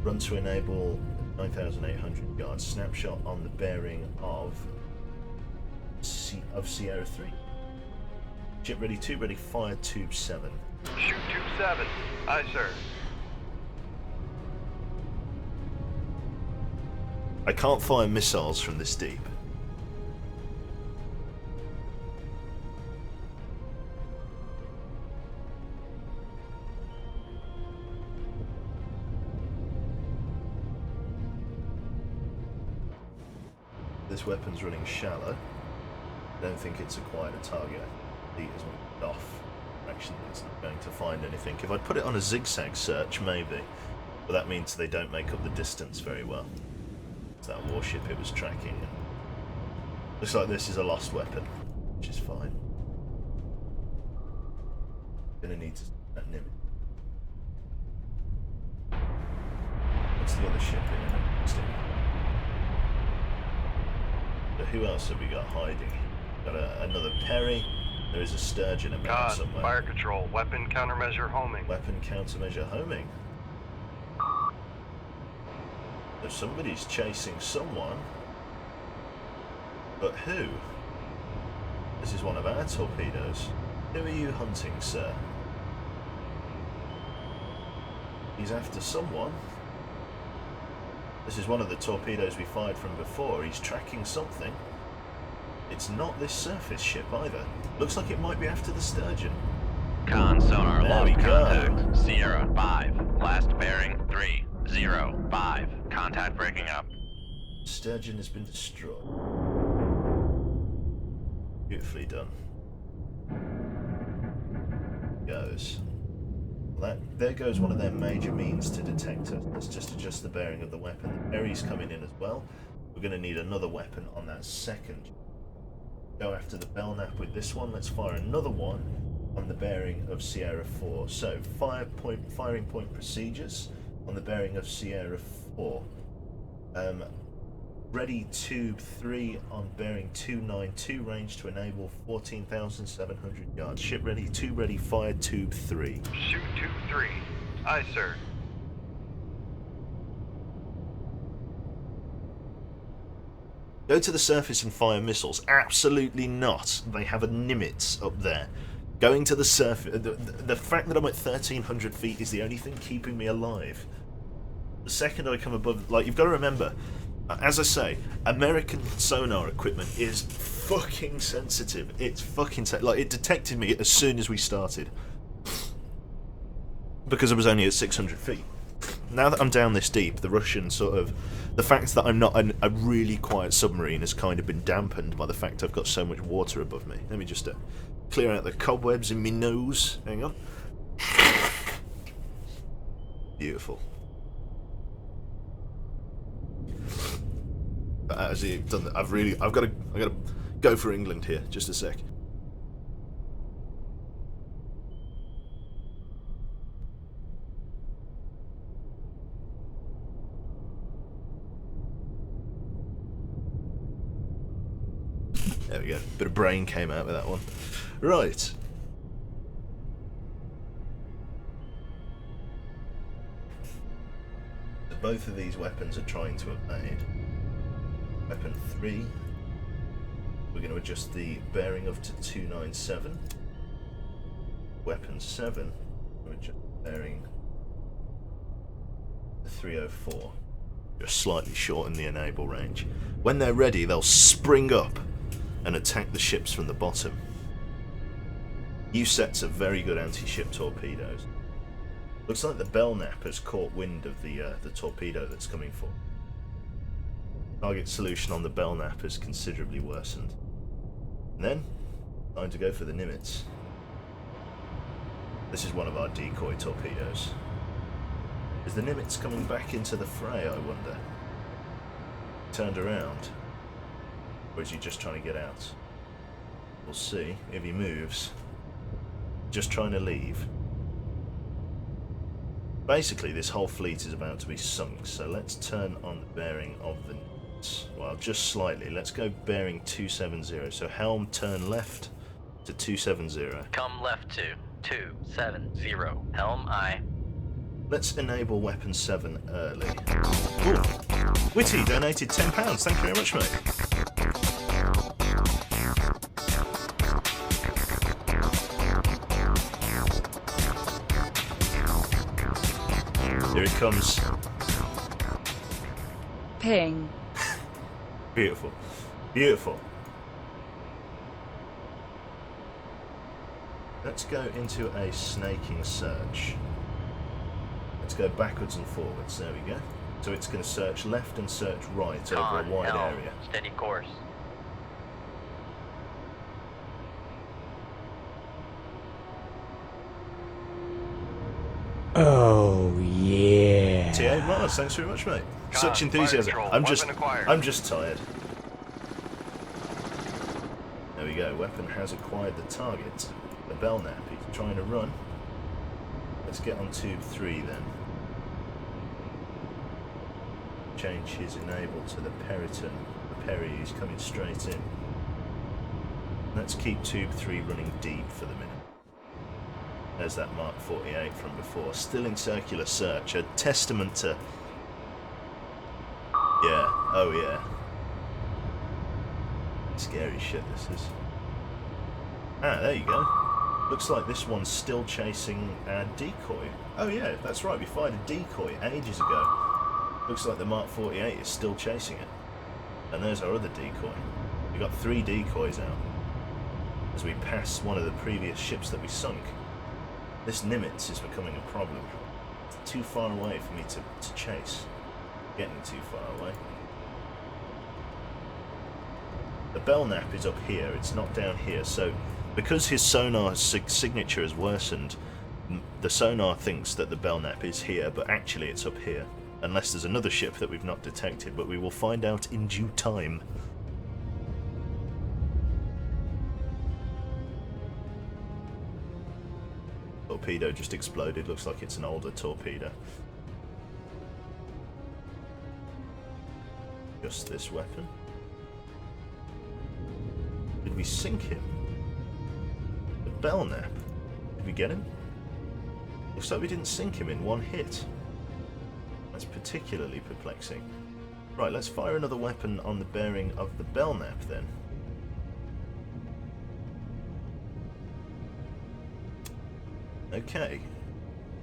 Run to enable 9,800 yards. Snapshot on the bearing of Sierra 3. Ship ready, tube ready, fire tube 7. Shoot tube 7. Aye, sir. I can't fire missiles from this deep. This weapon's running shallow. I don't think it's acquired a target. It is moved off. Actually, it's not going to find anything. If I'd put it on a zigzag search, maybe. But that means they don't make up the distance very well. It's that warship it was tracking. Looks like this is a lost weapon, which is fine. Gonna need to that Nimitz. What's the other ship in? But who else have we got hiding? Got another Perry. There is a Sturgeon about Con, somewhere. fire control, weapon countermeasure homing. Weapon countermeasure homing. So somebody's chasing someone. But who? This is one of our torpedoes. Who are you hunting, sir? He's after someone. This is one of the torpedoes we fired from before. He's tracking something. It's not this surface ship either. Looks like it might be after the Sturgeon. Con, sonar, There we lost go. contact. Sierra 5, last bearing 305. Contact breaking up. Sturgeon has been destroyed. Beautifully done. Goes. Well, there goes one of their major means to detect us. Let's just adjust the bearing of the weapon. The Perry's coming in as well. We're going to need another weapon on that second. Go after the Belknap with this one. Let's fire another one on the bearing of Sierra 4. So, firing point procedures on the bearing of Sierra 4. Ready tube 3 on bearing 292, range to enable 14,700 yards. Ship ready, 2 ready, fire tube 3. Shoot tube 3. Aye, sir. Go to the surface and fire missiles. Absolutely not. They have a Nimitz up there. Going to the surface... The fact that I'm at 1,300 feet is the only thing keeping me alive. The second I come above... Like, you've got to remember, as I say, American sonar equipment is fucking sensitive. It's fucking... Like, it detected me as soon as we started. Because I was only at 600 feet. Now that I'm down this deep, the Russian sort of... The fact that I'm not a really quiet submarine has kind of been dampened by the fact I've got so much water above me. Let me just clear out the cobwebs in my nose. Hang on. Beautiful. But as you've done that, I've got to go for England here. Just a sec. There we go. Bit of brain came out with that one. Right. So both of these weapons are trying to evade. Weapon 3. We're going to adjust the bearing up to 297. Weapon 7. We're adjust the bearing to 304. Just slightly shorten the enable range. When they're ready, they'll spring up and attack the ships from the bottom. New sets of very good anti-ship torpedoes. Looks like the Belknap has caught wind of the torpedo that's coming forward. Target solution on the Belknap has considerably worsened. And then, time to go for the Nimitz. This is one of our decoy torpedoes. Is the Nimitz coming back into the fray, I wonder? Turned around. Or is he just trying to get out? We'll see if he moves. Just trying to leave. Basically, this whole fleet is about to be sunk, so let's turn on the bearing of the Nimitz. Well, just slightly. Let's go bearing 270. So helm turn left to 270. Come left to 270. Helm aye. Let's enable weapon 7 early. Ooh. Witty donated £10. Thank you very much, mate. Here it comes. Ping. Beautiful. Beautiful. Let's go into a snaking search. Let's go backwards and forwards. There we go. So it's going to search left and search right over a wide helm, area. Steady course. Oh, yeah. T8 Mars, thanks very much, mate. Such Fire enthusiasm. control, I'm weapon just tired. There we go. Weapon has acquired the target. The Belknap. He's trying to run. Let's get on tube 3 then. Change his enable to the Periton. The Perry is coming straight in. Let's keep tube 3 running deep for the minute. There's that Mark 48 from before. Still in circular search. A testament to... Yeah. Oh yeah. Scary shit this is. Ah, there you go. Looks like this one's still chasing a decoy. Oh yeah, that's right. We fired a decoy ages ago. Looks like the Mark 48 is still chasing it. And there's our other decoy. We got 3 decoys out as we pass one of the previous ships that we sunk. This Nimitz is becoming a problem. It's too far away for me to chase. Getting too far away. The Belknap is up here, it's not down here, so because his sonar signature has worsened, the sonar thinks that the Belknap is here, but actually it's up here. Unless there's another ship that we've not detected, but we will find out in due time. Torpedo just exploded, looks like it's an older torpedo. Just this weapon. Did we sink him? The Belknap. Did we get him? Looks like we didn't sink him in one hit. That's particularly perplexing. Right, let's fire another weapon on the bearing of the Belknap then. Okay.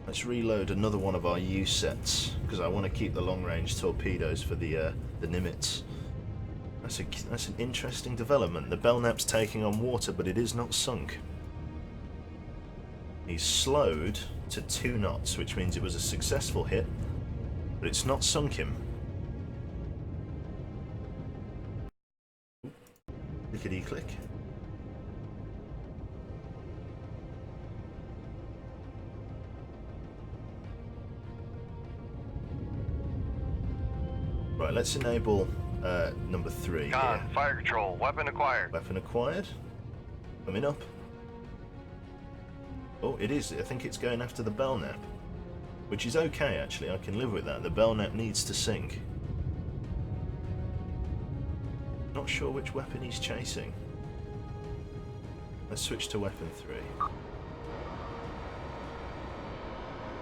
Let's reload another one of our U sets because I want to keep the long-range torpedoes for the Nimitz. That's an interesting development. The Belknap's taking on water, but it is not sunk. He's slowed to 2 knots, which means it was a successful hit, but it's not sunk him. Clickety click. Right, let's enable number 3 Con, here. fire control, weapon acquired. Weapon acquired. Coming up. Oh, it is. I think it's going after the Belknap, which is okay, actually. I can live with that. The Belknap needs to sink. Not sure which weapon he's chasing. Let's switch to weapon 3.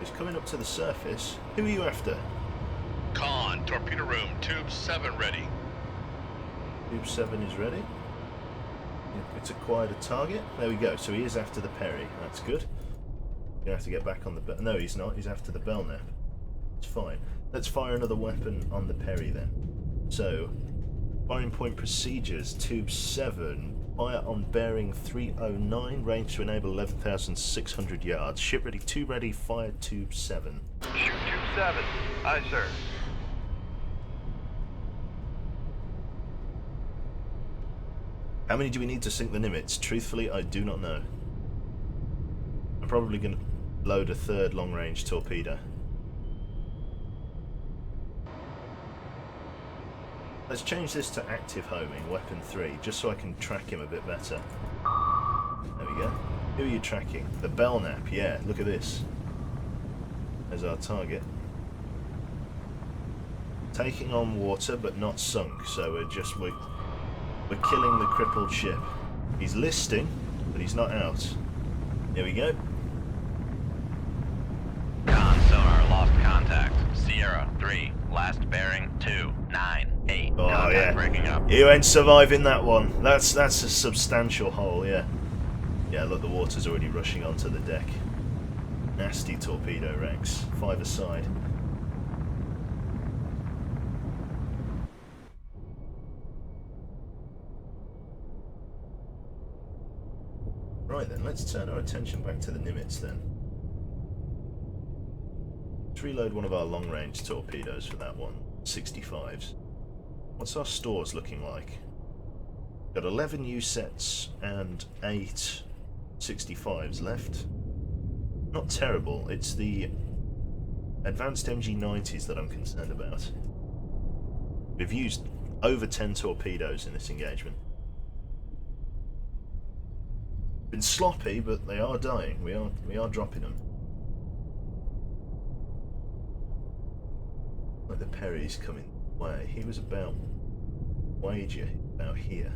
He's coming up to the surface. Who are you after? Con, torpedo room, tube 7 ready. Tube 7 is ready. It's acquired a target. There we go. So he is after the Perry. That's good. Gonna have to get back on the... No, he's not. He's after the Belknap. It's fine. Let's fire another weapon on the Perry then. So, firing point procedures. Tube 7. Fire on bearing 309. Range to enable 11,600 yards. Ship ready. Tube ready. Fire tube 7. Shoot tube 7. Aye, sir. How many do we need to sink the Nimitz? Truthfully, I do not know. I'm probably going to load a 3rd long-range torpedo. Let's change this to active homing, weapon 3, just so I can track him a bit better. There we go. Who are you tracking? The Belknap, yeah, look at this. There's our target. Taking on water, but not sunk, so we're killing the crippled ship. He's listing, but he's not out. Here we go. Con sonar lost contact. Sierra 3, last bearing 298. Oh Contact yeah, breaking up. you ain't surviving that one. That's a substantial hole, yeah. Yeah, look, the water's already rushing onto the deck. Nasty torpedo wrecks. 5 aside. Right then, let's turn our attention back to the Nimitz then. Let's reload one of our long-range torpedoes for that one. 65s. What's our stores looking like? Got 11 U sets and 8 65s left. Not terrible. It's the advanced MG90s that I'm concerned about. We've used over 10 torpedoes in this engagement. Been sloppy, but they are dying. We are dropping them. Like the Perry's coming way. He was about wager about here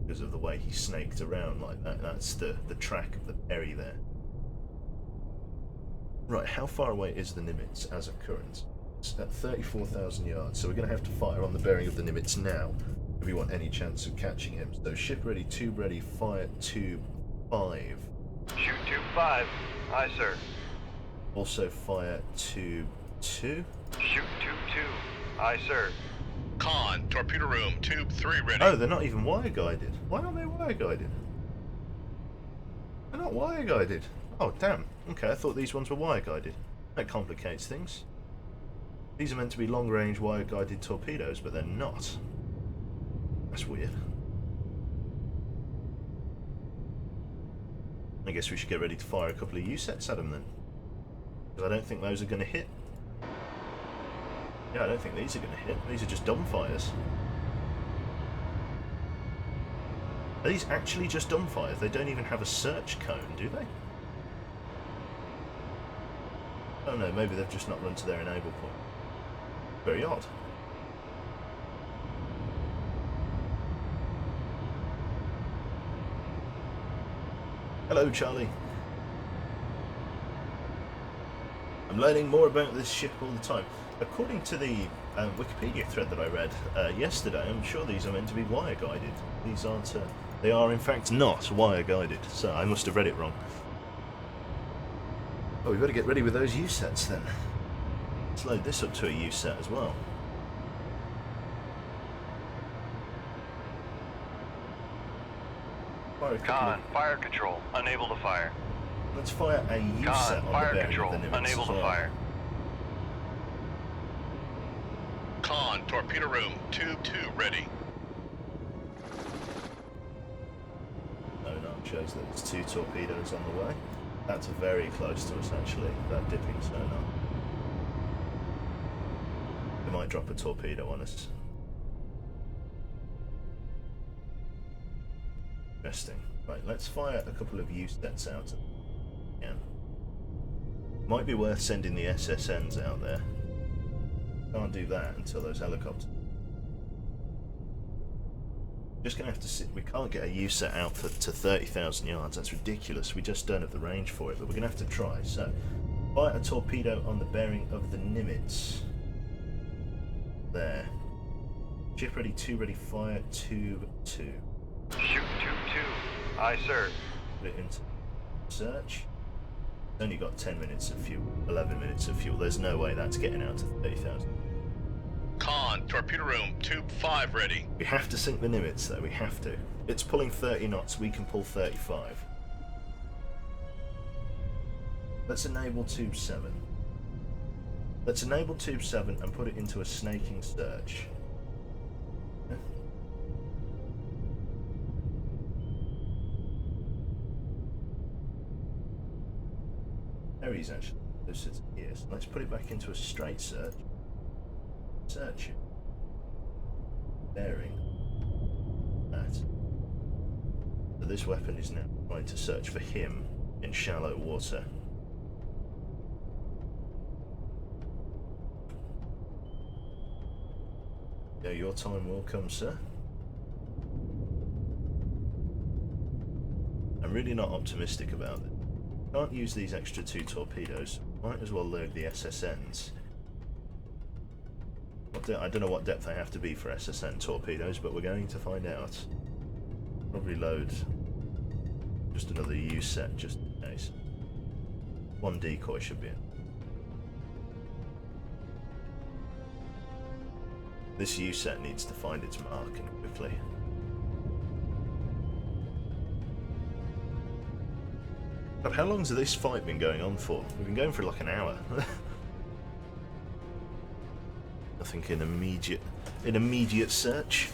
because of the way he snaked around like that. That's the track of the Perry there. Right, how far away is the Nimitz as of current? It's at 34,000 yards, so we're going to have to fire on the bearing of the Nimitz now if we want any chance of catching him. So ship ready, tube ready, fire tube 5. Shoot tube 5. Aye, sir. Also fire tube 2. Shoot tube 2. Aye, sir. Con, torpedo room, tube 3 ready. Oh, they're not even wire guided. Why aren't they wire guided? They're not wire guided. Oh, damn. Okay, I thought these ones were wire guided. That complicates things. These are meant to be long range wire guided torpedoes, but they're not. That's weird. I guess we should get ready to fire a couple of U-sets at them then. Because I don't think those are going to hit. Yeah, I don't think these are going to hit. These are just dumbfires. Are these actually just dumbfires? They don't even have a search cone, do they? Oh no, maybe they've just not run to their enable point. Very odd. Hello, Charlie. I'm learning more about this ship all the time. According to the Wikipedia thread that I read yesterday, I'm sure these are meant to be wire guided. These aren't. They are, in fact, not wire guided. So I must have read it wrong. Oh, we better get ready with those U sets then. Let's load this up to a U set as well. Con, fire control, unable to fire. Let's fire a U set Con, on fire the bearing control, of the Nimitz unable as to well. fire. Con, torpedo room, tube 2 ready. Sonar shows that there's 2 torpedoes on the way. That's very close to us actually, that dipping sonar. They might drop a torpedo on us. Interesting. Right, let's fire a couple of U sets out. Yeah. Might be worth sending the SSNs out there. Can't do that until those helicopters. Just gonna have to sit. We can't get a U set out to 30,000 yards. That's ridiculous. We just don't have the range for it, but we're gonna have to try. So, fire a torpedo on the bearing of the Nimitz. There. Ship ready, 2 ready, fire, tube 2. Shoot tube 2. Aye, sir. Put it into search. It's only got 10 minutes of fuel, 11 minutes of fuel. There's no way that's getting out to 30,000. Con, torpedo room, tube 5 ready. We have to sink the Nimitz though, we have to. It's pulling 30 knots, we can pull 35. Let's enable tube 7. Let's enable tube 7 and put it into a snaking search. Yeah. Perry's actually closer to here, so let's put it back into a straight search. Search it. Bearing. That. So this weapon is now trying to search for him in shallow water. Yeah, your time will come, sir. I'm really not optimistic about it. Can't use these extra 2 torpedoes. Might as well load the SSNs. I don't know what depth they have to be for SSN torpedoes, but we're going to find out. Probably load just another U set just in case. 1 decoy should be in. This U set needs to find its mark and quickly. But how long's this fight been going on for? We've been going for like an hour. Nothing in immediate search.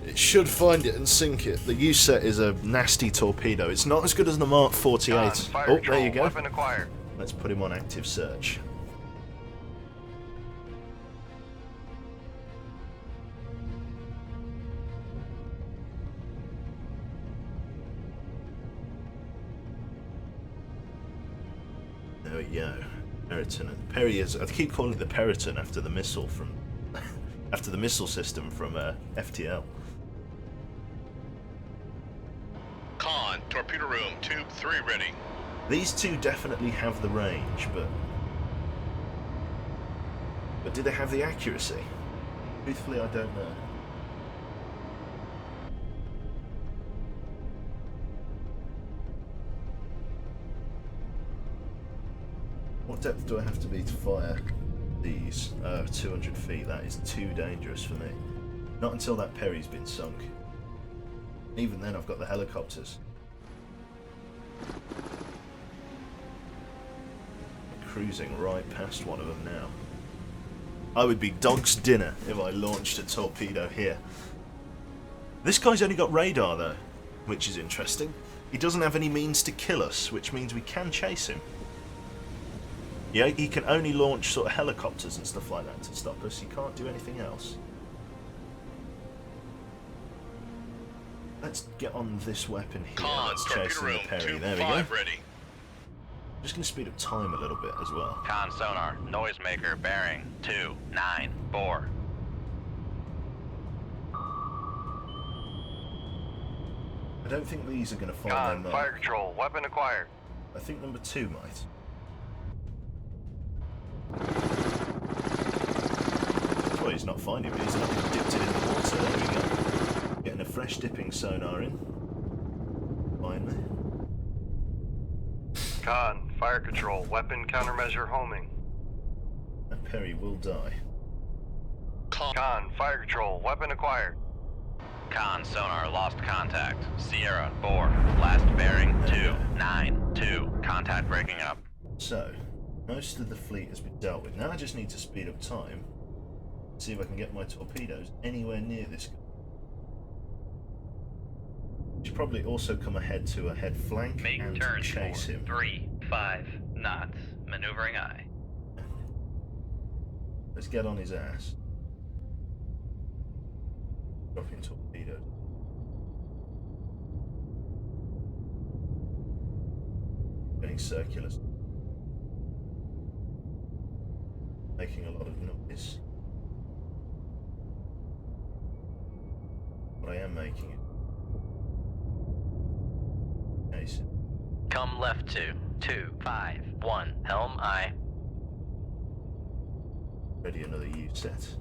It should find it and sink it. The U set is a nasty torpedo. It's not as good as the Mark 48. Con, fire Oh, control, there you go. weapon acquired. Let's put him on active search. There we go. Periton. Perry is. I keep calling it the Periton after the missile from, after the missile system from FTL. Con, torpedo room, tube 3 ready. These 2 definitely have the range, but do they have the accuracy? Truthfully, I don't know. What depth do I have to be to fire these? 200 feet. That is too dangerous for me. Not until that Perry's been sunk. Even then, I've got the helicopters. Cruising right past one of them now. I would be dog's dinner if I launched a torpedo here. This guy's only got radar though, which is interesting. He doesn't have any means to kill us, which means we can chase him. Yeah, he can only launch sort of helicopters and stuff like that to stop us. He can't do anything else. Let's get on this weapon here. Con, Let's chase torpedo the room, Perry. tube There we 5 go. ready. Just going to speed up time a little bit as well. Con sonar, noisemaker, bearing 294. I don't think these are going to find Con, their fire mark. control, weapon acquired. I think number 2 might. That's why he's not finding me. He's not dipped it in the water. There we go. Getting a fresh dipping sonar in. Finally. Con, fire control, weapon countermeasure homing. That Perry will die. Con, fire control, weapon acquired. Con sonar lost contact. Sierra 4, last bearing 292. Contact breaking up. So, most of the fleet has been dealt with. Now I just need to speed up time. See if I can get my torpedoes anywhere near this guy. Should probably also come ahead to a head flank Make and turns chase for him. 3-5 knots. Maneuvering aye. Let's get on his ass. Dropping torpedoes. Getting circulars. Making a lot of noise. But I am making it. Chase. Come left to 2-5-1. Helm aye. Ready another U set. It's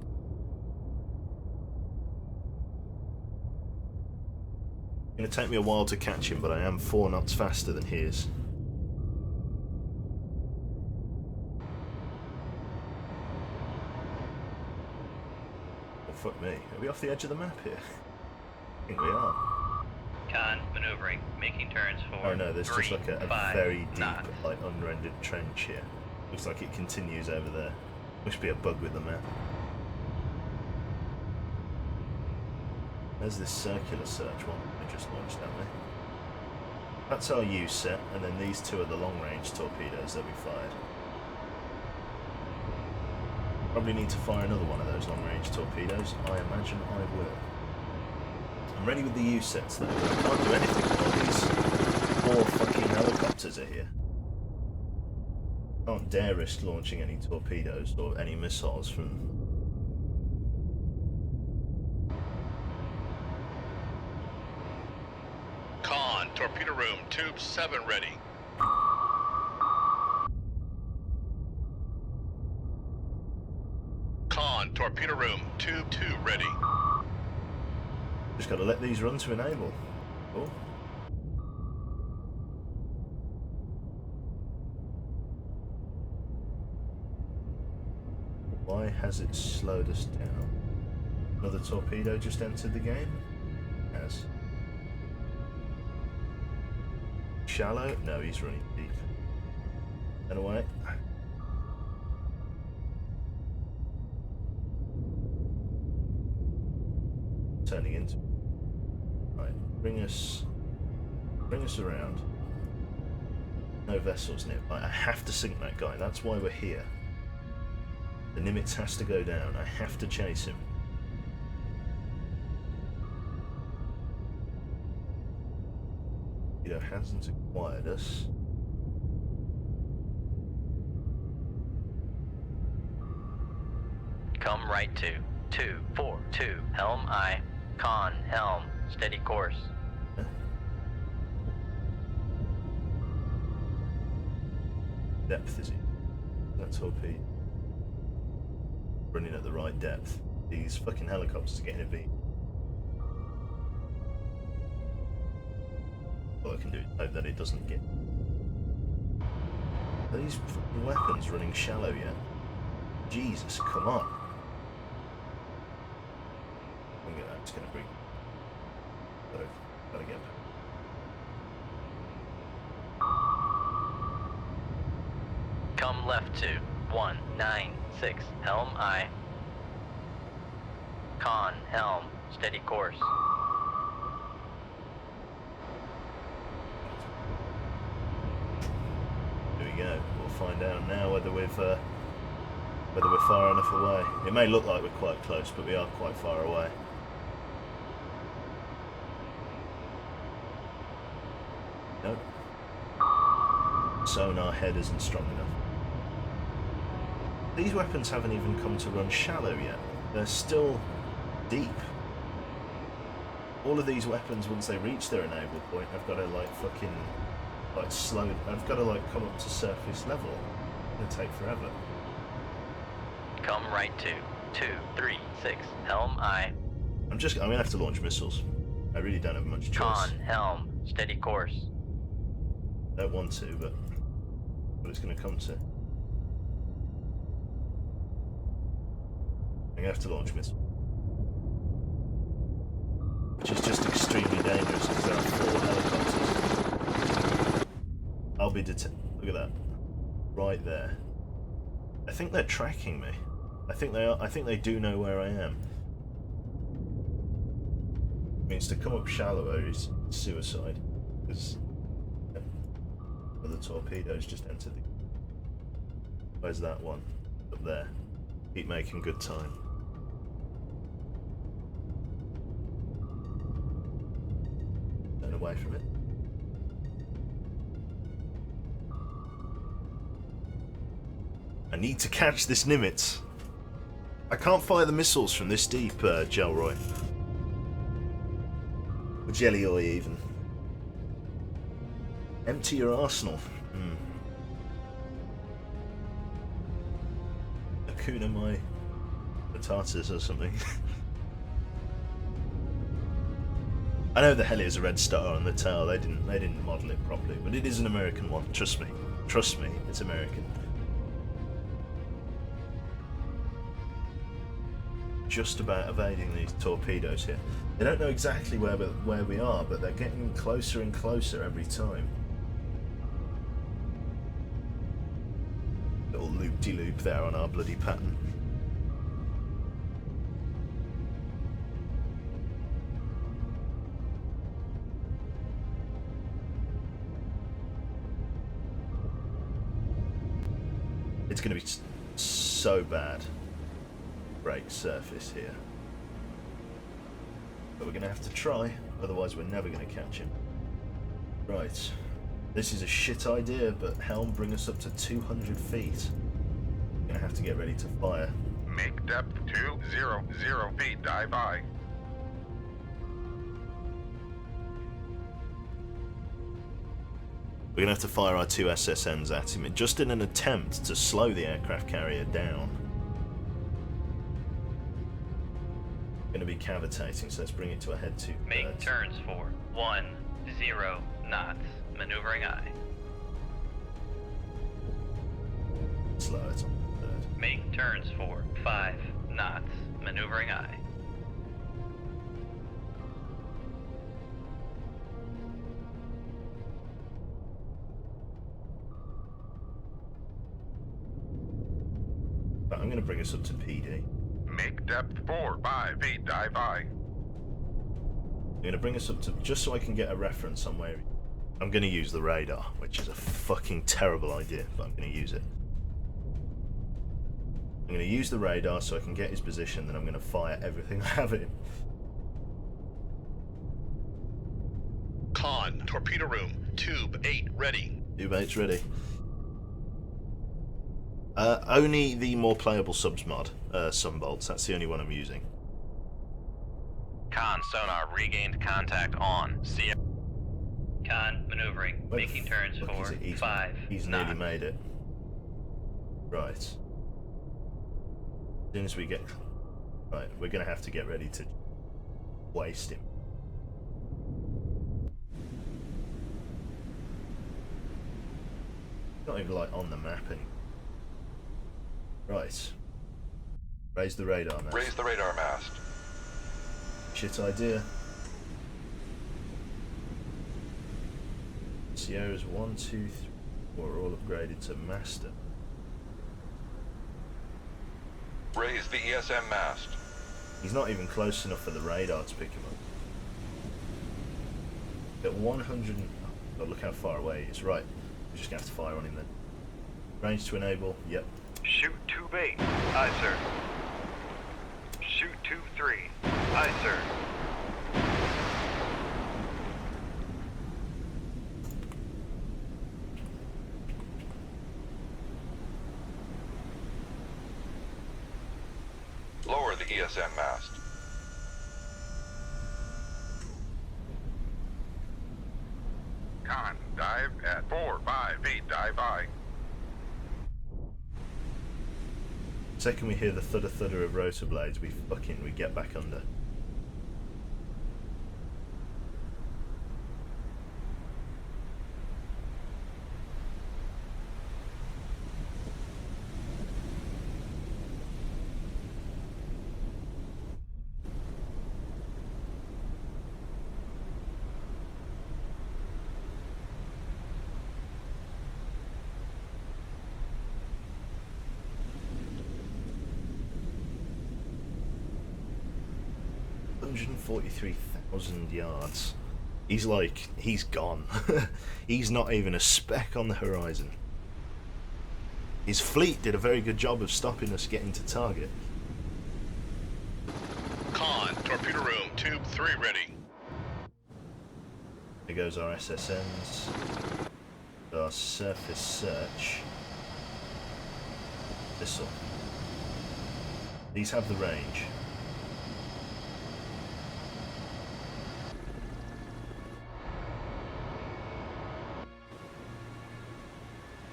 going to take me a while to catch him, but I am 4 knots faster than he is. Oh, fuck me. Are we off the edge of the map here? I think we are. Con maneuvering. Making turns for Oh no, there's just like a 3-5 very deep, knots. like unrendered trench here. Looks like it continues over there. Must be a bug with the map. There's this circular search one I just launched at me. That's our U set, and then these 2 are the long-range torpedoes that we fired. Probably need to fire another one of those long-range torpedoes. I imagine I will. I'm ready with the U sets though. I can't do anything while these 4 fucking helicopters are here. Can't dare risk launching any torpedoes or any missiles from. Con, torpedo room, tube 7 ready. Con, torpedo room, tube 2 ready. Just gotta let these run to enable. Oh. Why has it slowed us down? Another torpedo just entered the game? Has. Shallow? No, he's running deep. And away. Turning into. Right, bring us around. No vessels nearby. I have to sink that guy. That's why we're here. The Nimitz has to go down. I have to chase him. You know, hasn't acquired us. Come right to 2-4-2. Helm aye. Con helm. Steady course. Depth is he? That torpedo. Running at the right depth. These fucking helicopters are getting a beat. All I can do is hope that it doesn't get. Are these fucking weapons running shallow yet? Jesus, come on. Look at that, it's gonna bring. Gotta get back. Come left to 196. Helm aye. Con helm. Steady course. There we go. We'll find out now whether we're far enough away. It may look like we're quite close, but we are quite far away. Nope. Sonar head isn't strong enough. These weapons haven't even come to run shallow yet. They're still deep. all of these weapons, once they reach their enable point, I've got to like fucking like slow. I've got to like come up to surface level. It's gonna take forever. Come right to 236, helm I. I'm gonna have to launch missiles. I really don't have much choice. Con, helm, steady course. Don't want to, but what it's gonna come to. I'm gonna have to launch missiles. Which is just extremely dangerous because there are 4 helicopters. I'll be look at that. Right there. I think they're tracking me. I think they are. I think they do know where I am. Means to come up shallower is suicide. Because the torpedoes just entered the... Where's that one? Up there. Keep making good time. Turn away from it. I need to catch this Nimitz. I can't fire the missiles from this deep, Gelroy. Or Jelly Oy, even. Empty your arsenal. Akuna my potatoes or something. I know the heli is a red star on the tail. They didn't model it properly, but it is an American one. Trust me. Trust me, it's American. Just about evading these torpedoes here. They don't know exactly where we are, but they're getting closer and closer every time. Little loop-de-loop there on our bloody pattern. It's going to be so bad. Break surface here. But we're going to have to try, otherwise we're never going to catch him. Right. This is a shit idea, but helm bring us up to 200 feet. We're going to have to get ready to fire. Make depth 200 feet, dive I. We're going to have to fire our 2 SSNs at him, just in an attempt to slow the aircraft carrier down. Going to be cavitating, so let's bring it to a head 2. Make turns for 10 knots. Maneuvering I. Slow it on third. Make turns for 5 knots. Maneuvering I. But I'm going to bring us up to PD. Make depth 5 feet, dive I. I'm going to bring us up to, just so I can get a reference on where... I'm going to use the radar, which is a fucking terrible idea, but I'm going to use it. I'm going to use the radar so I can get his position, then I'm going to fire everything I have in. Con, torpedo room, tube 8 ready. Tube 8's ready. Only the more playable subs mod, Sunbolts, that's the only one I'm using. Con sonar regained contact on. Sierra. Con, maneuvering. Where the Making turns fuck for is it? 5 He's knots. nearly made it. Right. As soon as we get... Right, we're going to have to get ready to waste him. Not even like on the map anymore. Right. Raise the radar mast. Raise the radar mast. Shit idea. Sierra's 1, 2, 3, 4 are all upgraded to master. Raise the ESM mast. He's not even close enough for the radar to pick him up. At 100 and... Oh, look how far away he is. Right. We're just going to have to fire on him then. Range to enable. Yep. Shoot tube 8. Aye, sir. Shoot tube 3. Aye, sir. Lower the ESM mast. Second we hear the thudder of rotor blades, we get back under. $143,000 yards. He's gone. He's not even a speck on the horizon. His fleet did a very good job of stopping us getting to target. Con, torpedo room, tube 3 ready. Here goes our SSNs. Our surface search. Missile. These have the range.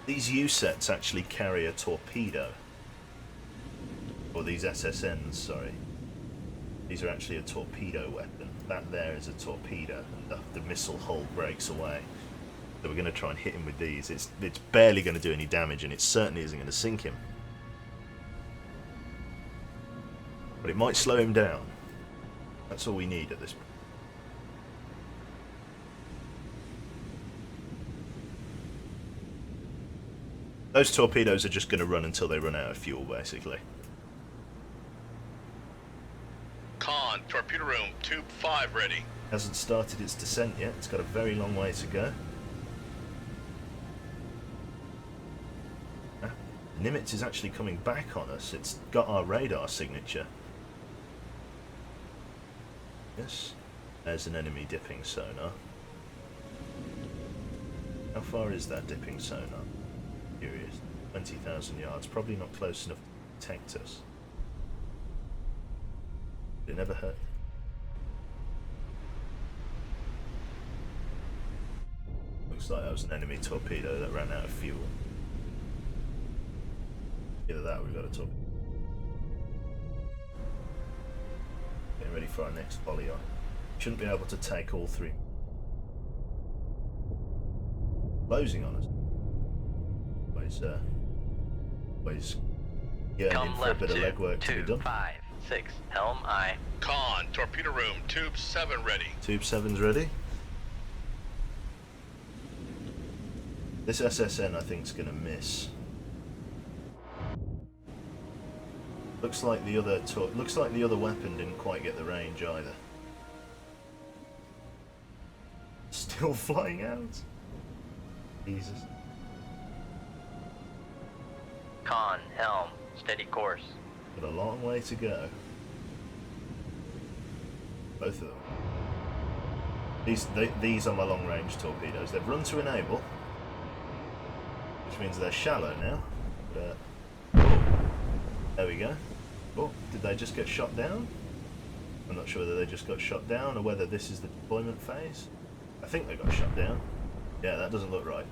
These U-sets actually carry a torpedo. Or these SSNs, sorry. These are actually a torpedo weapon. That there is a torpedo, and the missile hull breaks away. So we're going to try and hit him with these. It's barely going to do any damage, and it certainly isn't going to sink him. But it might slow him down. That's all we need at this point. Those torpedoes are just going to run until they run out of fuel, basically. Con, torpedo room, tube 5 ready. Hasn't started its descent yet. It's got a very long way to go. Nimitz is actually coming back on us. It's got our radar signature. Yes. There's an enemy dipping sonar. How far is that dipping sonar? Curious. 20,000 yards. Probably not close enough to detect us. It never hurt. Looks like that was an enemy torpedo that ran out of fuel. Either that or we've got a torpedo. Getting ready for our next volley on. Shouldn't be able to take all three. Closing on us. Always yearning for a bit of legwork to be done. 5, 6, helm aye. Con, torpedo room, tube 7 ready. Tube 7's ready. This SSN I think is going to miss. Looks like the other weapon didn't quite get the range either. Still flying out. Jesus. Con, helm, steady course. Got a long way to go. Both of them. These are my long-range torpedoes. They've run to enable, which means they're shallow now. But, oh, there we go. Oh, did they just get shot down? I'm not sure whether they just got shot down or whether this is the deployment phase. I think they got shot down. Yeah, that doesn't look right.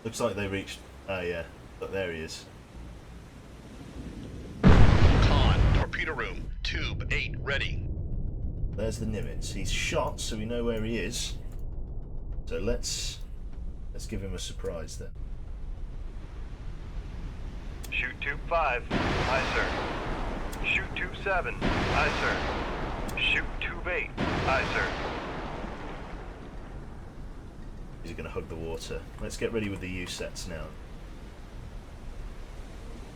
Looks like they reached... Ah, yeah. Look, there he is. Con, torpedo room, tube 8 ready. There's the Nimitz. He's shot, so we know where he is. So let's give him a surprise then. Shoot tube 5. Aye, sir. Shoot tube 7. Aye, sir. Shoot tube 8. Aye, sir. He's going to hug the water. Let's get ready with the U-sets now.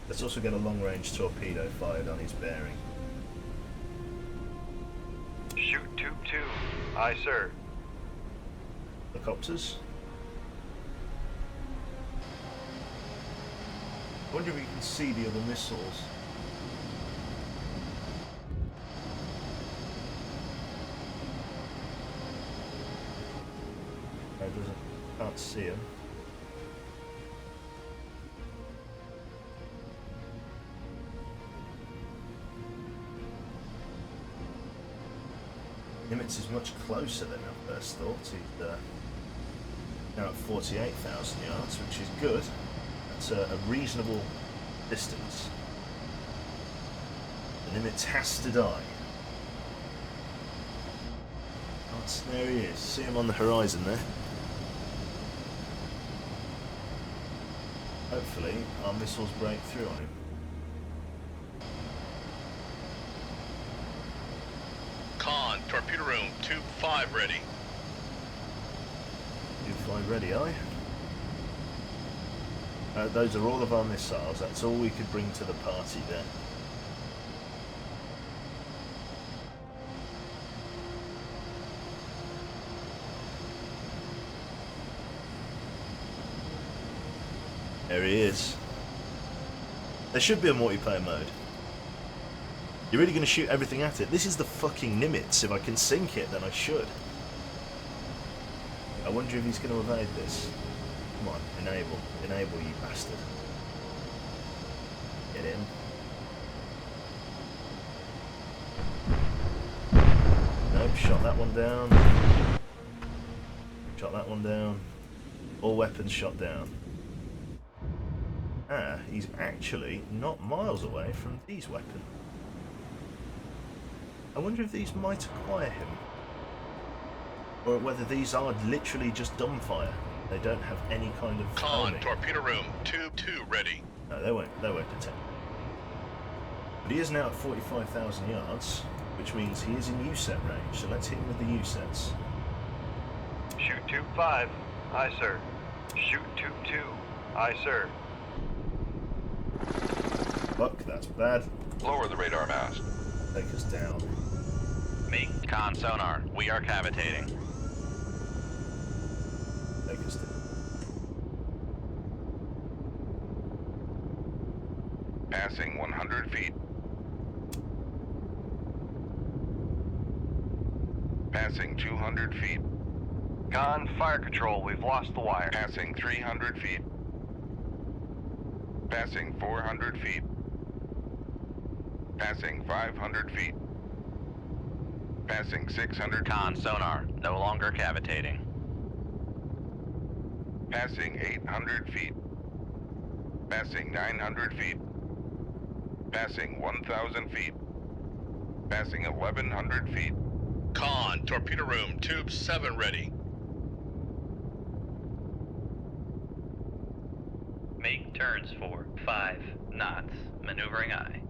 Let's also get a long-range torpedo fired on his bearing. Shoot tube 2. Aye, sir. Helicopters. I wonder if we can see the other missiles. Can't see them. Nimitz is much closer than I first thought. He's now at 48,000 yards, which is good. That's a reasonable distance. The Nimitz has to die. There he is. See him on the horizon there. Hopefully our missiles break through on him. Con, torpedo room, tube 5 ready. Tube 5 ready, aye? Those are all of our missiles. That's all we could bring to the party there. There he is. There should be a multiplayer mode. You're really going to shoot everything at it? This is the fucking Nimitz. If I can sink it, then I should. I wonder if he's going to evade this. Come on, enable. Enable, you bastard. Get in. Nope, shot that one down. Shot that one down. All weapons shot down. Ah, he's actually not miles away from these weapons. I wonder if these might acquire him. Or whether these are literally just dumbfire. They don't have any kind of Con, timing. torpedo room, tube 2 ready. No, they won't detect. But he is now at 45,000 yards, which means he is in USET range, so let's hit him with the USETs. Shoot tube 5. Aye, sir. Shoot tube 2. Aye, sir. Fuck, that's bad. Lower the radar mast. Take us down. Me, con sonar, we are cavitating. Take us down. Passing 100 feet. Passing 200 feet. Con, fire control. We've lost the wire. Passing 300 feet. Passing 400 feet. Passing 500 feet. Passing 600. Con sonar, no longer cavitating. Passing 800 feet. Passing 900 feet. Passing 1,000 feet. Passing 1,100 feet. Con, torpedo room, tube 7 ready. Make turns for 5 knots. Maneuvering aye.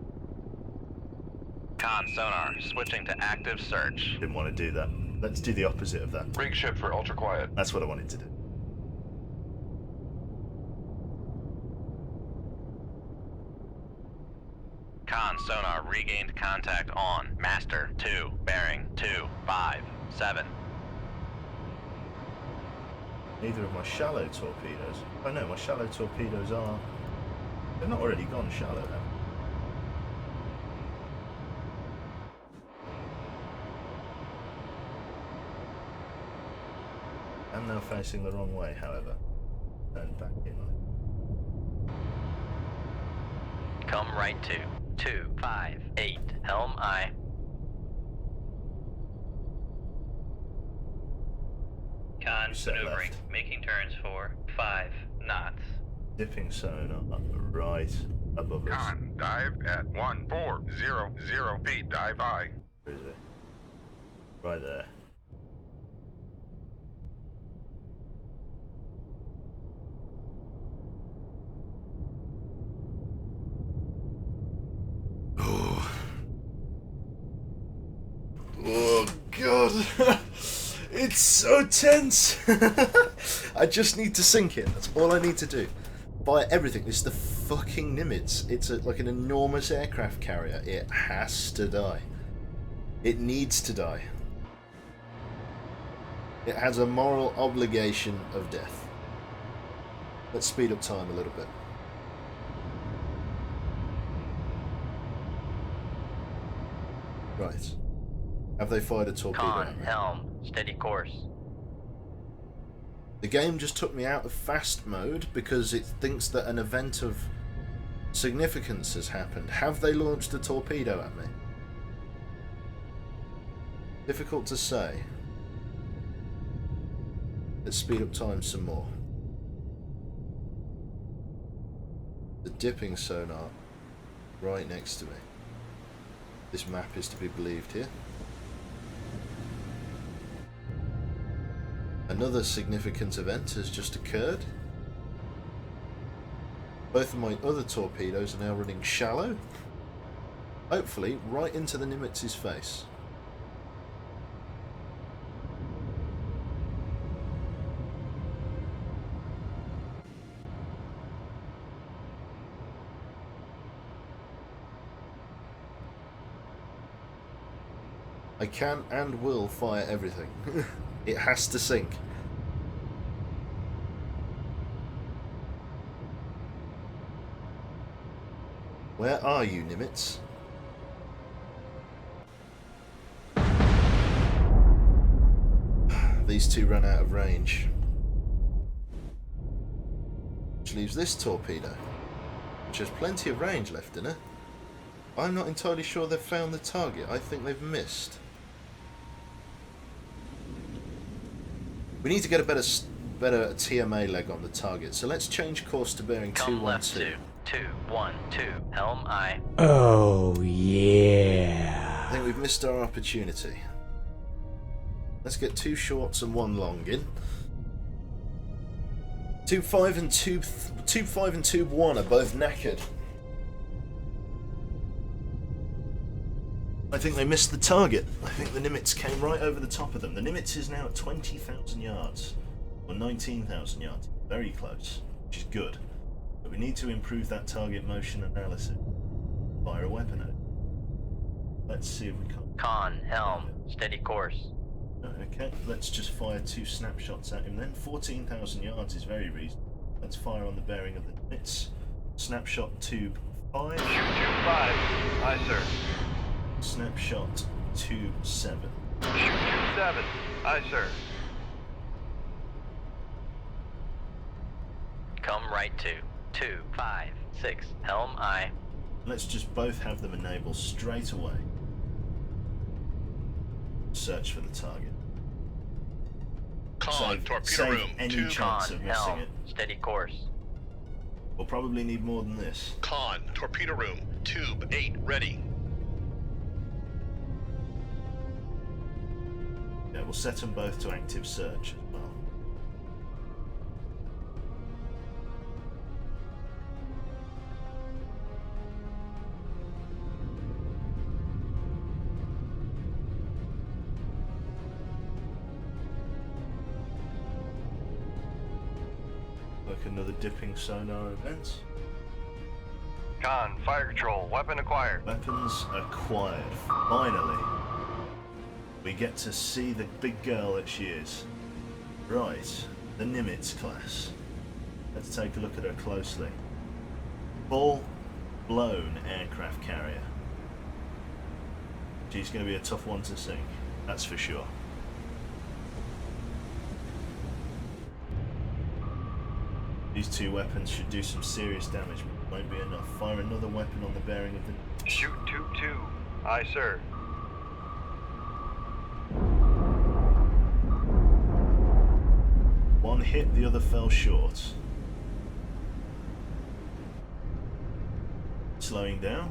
Con sonar, switching to active search. Didn't want to do that. Let's do the opposite of that. Rig ship for ultra quiet. That's what I wanted to do. Con sonar, regained contact on. Master 2, bearing 257. Neither of my shallow torpedoes. Oh no, my shallow torpedoes are... They're not already gone shallow, have they? And they're facing the wrong way, however. Turn back in on it. Come right to 258. Helm aye. Con Set maneuvering. left. Making turns for 5 knots. Dipping sonar right above us. Con, dive at 1400 feet. Dive aye. Where is it? Right there. Oh god. It's so tense. I just need to sink it. That's all I need to do. Buy everything. This is the fucking Nimitz. It's like an enormous aircraft carrier. It has to die. It needs to die. It has a moral obligation of death. Let's speed up time a little bit. Right. Have they fired a torpedo Con at me? helm. Steady course. The game just took me out of fast mode because it thinks that an event of significance has happened. Have they launched a torpedo at me? Difficult to say. Let's speed up time some more. The dipping sonar right next to me. This map is to be believed here. Another significant event has just occurred. Both of my other torpedoes are now running shallow. Hopefully right into the Nimitz' face. I can and will fire everything. It has to sink. Where are you, Nimitz? These two run out of range. Which leaves this torpedo, which has plenty of range left in it. I'm not entirely sure they've found the target. I think they've missed. We need to get a better TMA leg on the target, so let's change course to bearing Come 212. left 212, helm I. Oh, yeah. I think we've missed our opportunity. Let's get 2 shorts and 1 long in. Tube 5 and Tube 1 are both knackered. I think they missed the target. I think the Nimitz came right over the top of them. The Nimitz is now at 20,000 yards, or 19,000 yards. Very close, which is good. But we need to improve that target motion analysis. Fire a weapon at it. Let's see if we can. Con, helm, steady course. Okay, let's just fire 2 snapshots at him then. 14,000 yards is very reasonable. Let's fire on the bearing of the Nimitz. Snapshot tube 5. Shoot 25. Aye, sir. Snapshot tube 7. Shoot 27. Aye, sir. Come right 256, helm I. Let's just both have them enable straight away. Search for the target. Con, torpedo save room, any tube. chance Con, of missing helm, it. steady course. We'll probably need more than this. Con, torpedo room, tube 8, ready. Yeah, we'll set them both to active search as well. Work another dipping sonar event. Con, fire control, weapon acquired. Weapons acquired. Finally. We get to see the big girl that she is. Right, the Nimitz class. Let's take a look at her closely. Full-blown aircraft carrier. She's going to be a tough one to sink, that's for sure. These 2 weapons should do some serious damage, but won't be enough. Fire another weapon on the bearing of the... Shoot tube 2. Aye, sir. One hit, the other fell short. Slowing down.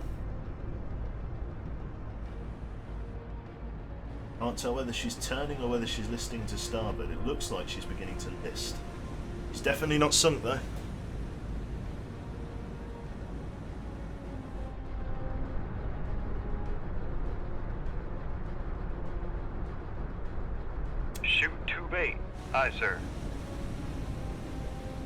Can't tell whether she's turning or whether she's listening to starboard. It looks like she's beginning to list. She's definitely not sunk though. Shoot tube 8. Aye, sir.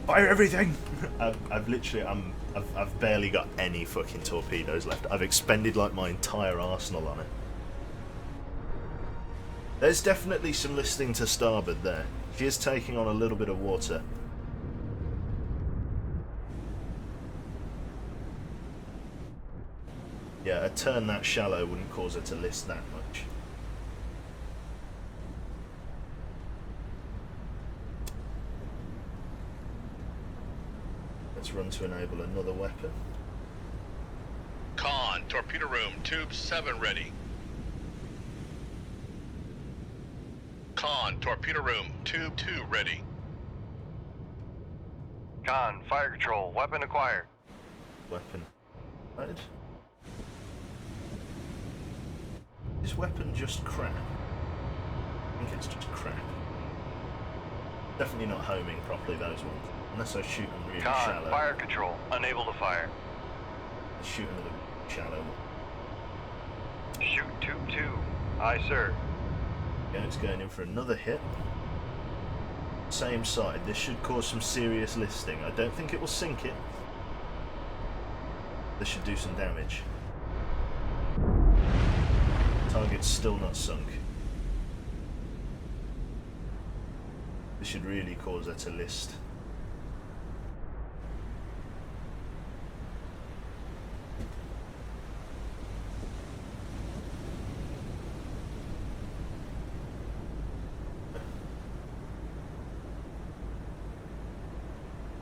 Fire everything! I've barely got any fucking torpedoes left. I've expended like my entire arsenal on it. There's definitely some listing to starboard there. She is taking on a little bit of water. Yeah, a turn that shallow wouldn't cause her to list that much. Let's run to enable another weapon. Con, torpedo room, tube 7, ready. Con, torpedo room, tube 2, ready. Con, fire control, weapon acquired. weapon. Right? Is weapon just crap? I think it's just crap. Definitely not homing properly, those ones. Unless I shoot them really Con, shallow. fire control. Unable to fire. Shoot them with a shallow. Shoot tube 2. Aye, sir. Yeah, it's going in for another hit. Same side. This should cause some serious listing. I don't think it will sink it. This should do some damage. Target's still not sunk. This should really cause her to list.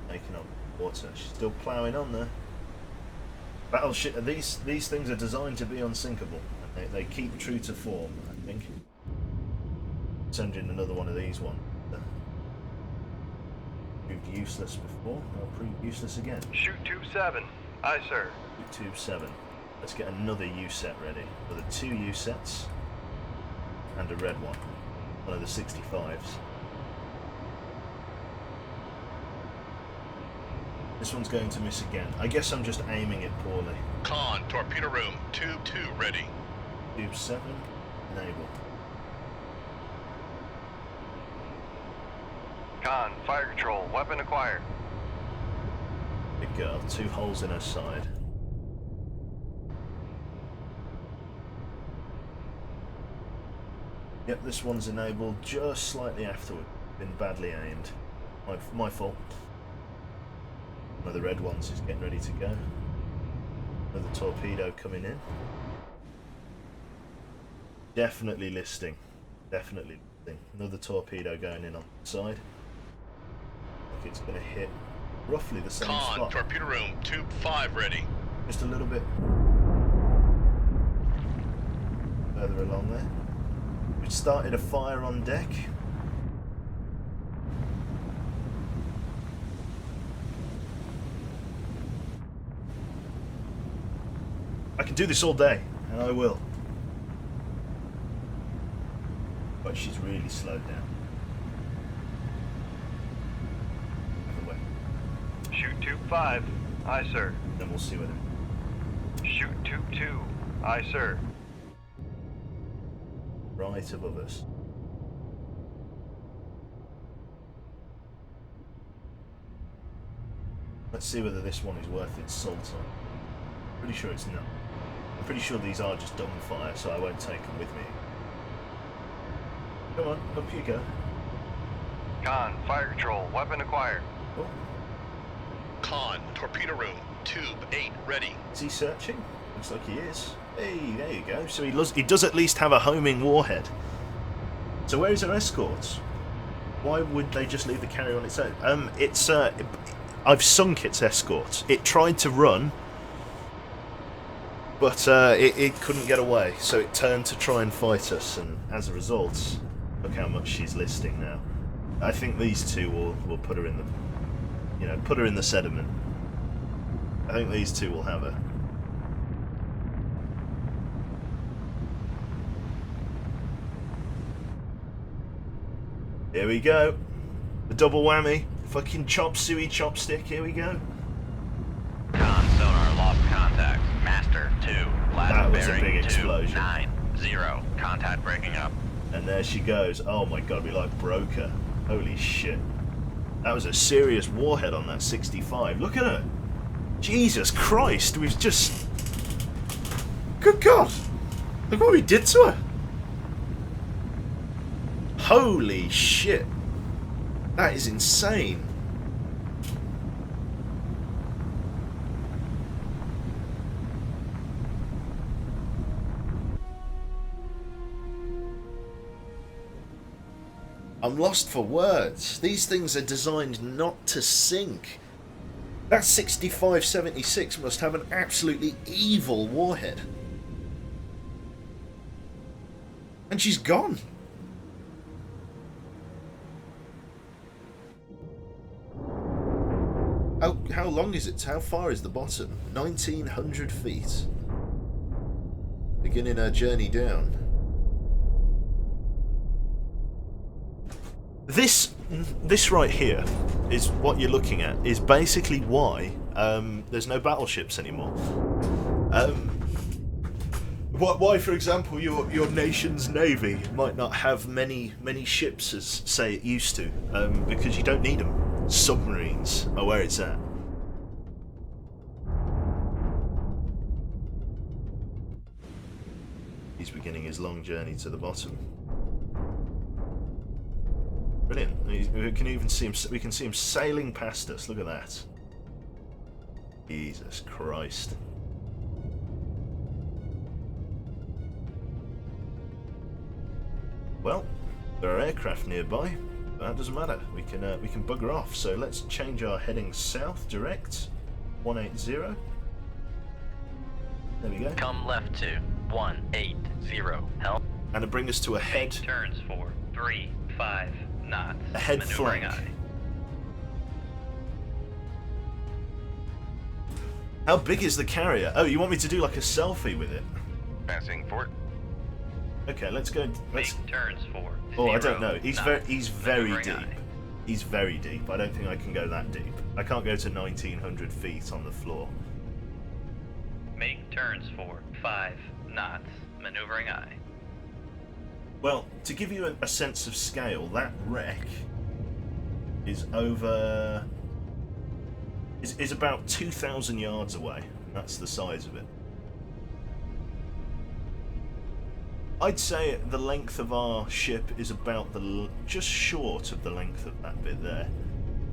Taking up water. She's still ploughing on there. Battleship. These things are designed to be unsinkable. They keep true to form, I think. Send in another one of these ones. Proved useless before, I'll prove useless again. Shoot tube 7. Aye, sir. Tube 7. Let's get another U set ready. Another 2 U sets. And a red one. One of the 65s. This one's going to miss again. I guess I'm just aiming it poorly. Con, torpedo room, tube 2 ready. Tube 7, enable. Con, fire control. Weapon acquired. Big girl, 2 holes in her side. Yep, this one's enabled just slightly afterward. Been badly aimed. My fault. One of the red ones is getting ready to go. Another torpedo coming in. Definitely listing. Definitely listing. Another torpedo going in on the side. Look, it's going to hit roughly the same Con, spot. torpedo room, tube 5 ready. Just a little bit further along there. We've started a fire on deck. I can do this all day, and I will. But she's really slowed down. Have a way. Shoot tube 5. Aye, sir. Then we'll see whether. Shoot tube 2. Aye, sir. Right above us. Let's see whether this one is worth its salt on. Pretty sure it's not. I'm pretty sure these are just dumbfire, so I won't take them with me. Come on, up you go. Con, fire control. Weapon acquired. Oh, Con, torpedo room, tube 8 ready. is he searching? Looks like he is. Hey, there you go. So he does at least have a homing warhead. So where is her escorts? Why would they just leave the carrier on its own? I've sunk its escorts. It tried to run, but it couldn't get away, so it turned to try and fight us, and as a result, look how much she's listing now. I think these two will put her in the, put her in the sediment. I think these two will have her. Here we go. The double whammy. Fucking chop suey chopstick. Here we go. Con, sonar, lost contact. Master 2, last That was a bearing big 2, explosion. 9, 0. Contact breaking up. And there she goes. Oh my god, we like broke her. Holy shit. That was a serious warhead on that 65. Look at her. Jesus Christ, we've just... Good God. Look what we did to her. Holy shit. That is insane. I'm lost for words. These things are designed not to sink. That 6576 must have an absolutely evil warhead. And she's gone. How long is it? How far is the bottom? 1900 feet. Beginning our journey down. This right here is what you're looking at. Is basically why there's no battleships anymore. Why, for example, your nation's navy might not have many ships as say it used to, because you don't need them. Submarines are where it's at. He's beginning his long journey to the bottom. Brilliant. We can even see him. We can see him sailing past us. Look at that. Jesus Christ. Well, there are aircraft nearby, but that doesn't matter. We can bugger off. So let's change our heading south direct. 180. There we go. Come left to 180. Helm. And it brings us to a head. Turns for 3-5 knots. A head Maneuvering flank. eye. How big is the carrier? Oh, you want me to do like a selfie with it? Passing fort. Okay, let's go. Let's. Make turns for Oh, I 0 don't know. He's knots. very Maneuvering deep. eye. He's very deep. I don't think I can go that deep. I can't go to 1900 feet on the floor. Make turns for 5 knots. Maneuvering eye. Well, to give you a sense of scale, that wreck is over. Is about 2,000 yards away. That's the size of it. I'd say the length of our ship is about just short of the length of that bit there.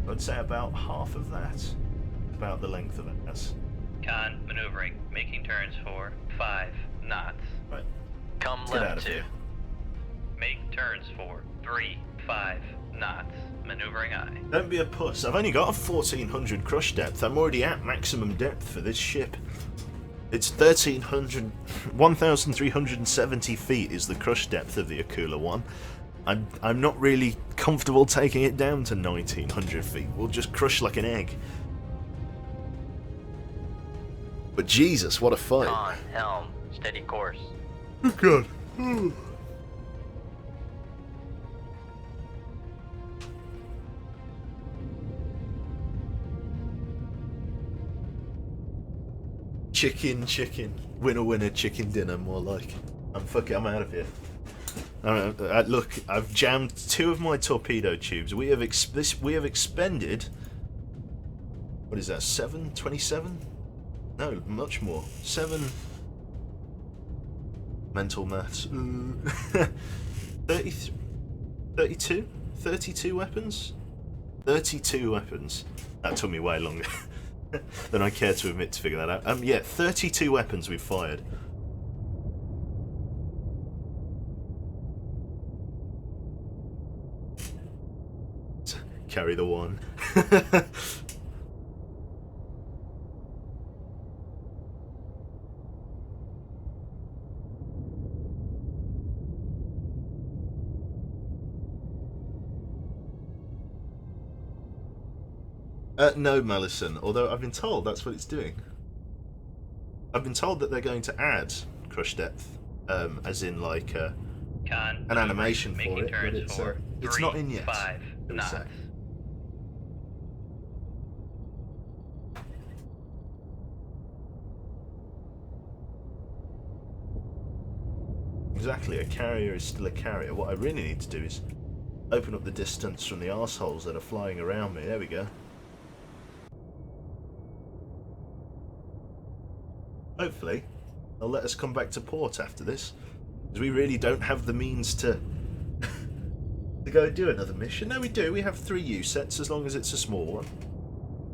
I'd say about half of that. About the length of it. That's Con maneuvering. Making turns for 5 knots. right. Come Get out left of to. here. Make turns for 3-5 knots. Maneuvering eye. Don't be a puss. I've only got a 1400 crush depth. I'm already at maximum depth for this ship. It's 1,370 feet is the crush depth of the Akula 1. I'm not really comfortable taking it down to 1,900 feet. We'll just crush like an egg. But Jesus, what a fight. Con helm. Steady course. Oh God. Chicken. Winner, chicken dinner, more like. I'm out of here. Look, I've jammed 2 of my torpedo tubes. We have expended. What is that? 27? No, much more. 7. Mental maths. 32 weapons. 32 weapons. That took me way longer than I care to admit to figure that out. Yeah, 32 weapons we've fired. Carry the one. No, Malison, although I've been told that's what it's doing. I've been told that they're going to add crush depth, as in like an animation for it, but it's not in yet. 5 knots. Exactly, a carrier is still a carrier. What I really need to do is open up the distance from the arseholes that are flying around me. There we go. Hopefully, they'll let us come back to port after this, because we really don't have the means to go do another mission. No, we do. We have 3 U-sets as long as it's a small one.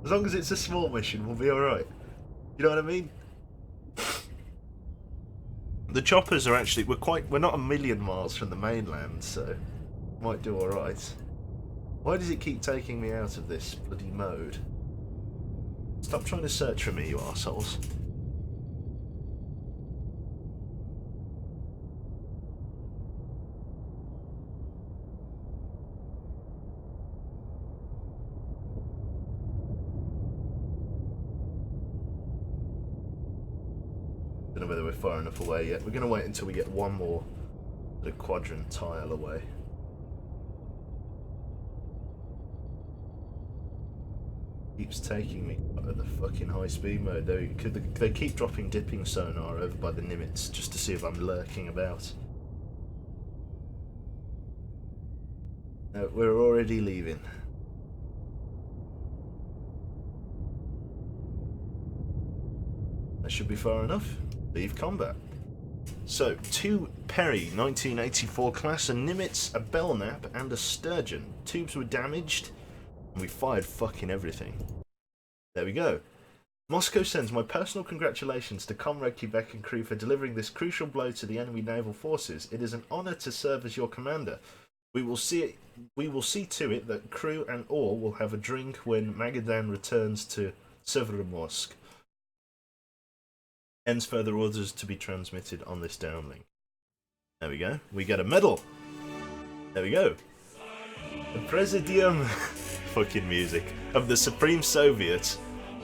As long as it's a small mission, we'll be alright. You know what I mean? The choppers are actually, we're not a million miles from the mainland, so might do alright. Why does it keep taking me out of this bloody mode? Stop trying to search for me, you arseholes. Don't know whether we're far enough away yet. We're going to wait until we get one more the quadrant tile away. Keeps taking me at the fucking high speed mode. They keep dropping dipping sonar over by the Nimitz just to see if I'm lurking about. No, we're already leaving. That should be far enough. Leave combat. So, 2 Perry 1984 class, a Nimitz, a Belknap, and a Sturgeon. Tubes were damaged, and we fired fucking everything. There we go. Moscow sends my personal congratulations to Comrade Quebec and crew for delivering this crucial blow to the enemy naval forces. It is an honour to serve as your commander. We will see to it that crew and all will have a drink when Magadan returns to Severomorsk. Ends further orders to be transmitted on this downlink. There we go. We get a medal. There we go. The Presidium, fucking music of the Supreme Soviet,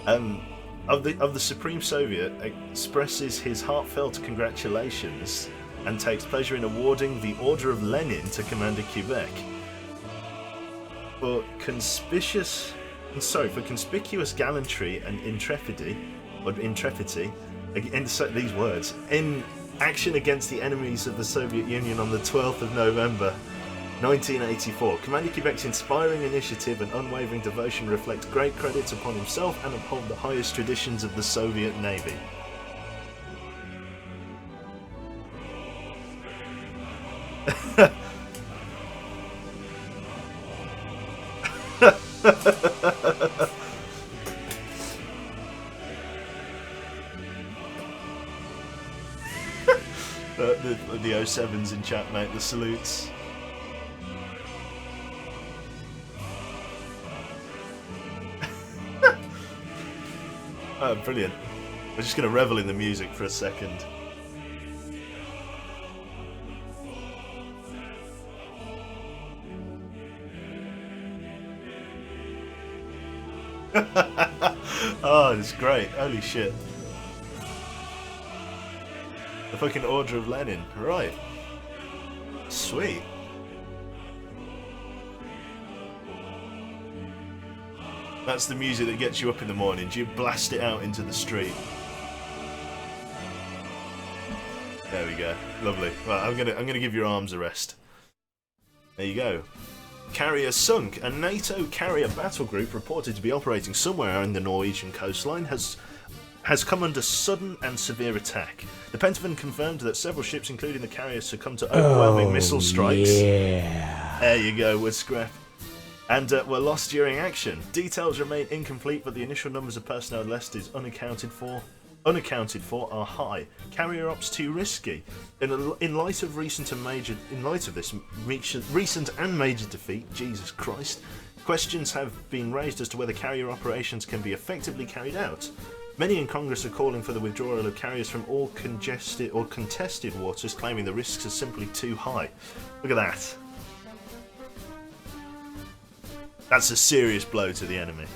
of the Supreme Soviet expresses his heartfelt congratulations and takes pleasure in awarding the Order of Lenin to Commander Quebec for conspicuous gallantry and intrepidity against these words in action against the enemies of the Soviet Union on the 12th of November 1984. Commander Quebec's inspiring initiative and unwavering devotion reflect great credits upon himself and uphold the highest traditions of the Soviet Navy. The 07s in chat, mate, the salutes. Oh, brilliant. We're just going to revel in the music for a second. Oh, it's great. Holy shit. The fucking Order of Lenin. Right. Sweet. That's the music that gets you up in the morning. Do you blast it out into the street? There we go. Lovely. Right, I'm gonna give your arms a rest. There you go. Carrier sunk. A NATO carrier battle group reported to be operating somewhere in the Norwegian coastline has come under sudden and severe attack. The Pentagon confirmed that several ships, including the carrier, succumbed to overwhelming missile strikes. Yeah. There you go, wood scrap. And were lost during action. Details remain incomplete, but the initial numbers of personnel lost is unaccounted for are high. Carrier ops too risky. In light of recent and major defeat, Jesus Christ, questions have been raised as to whether carrier operations can be effectively carried out. Many in Congress are calling for the withdrawal of carriers from all congested or contested waters, claiming the risks are simply too high. Look at that. That's a serious blow to the enemy.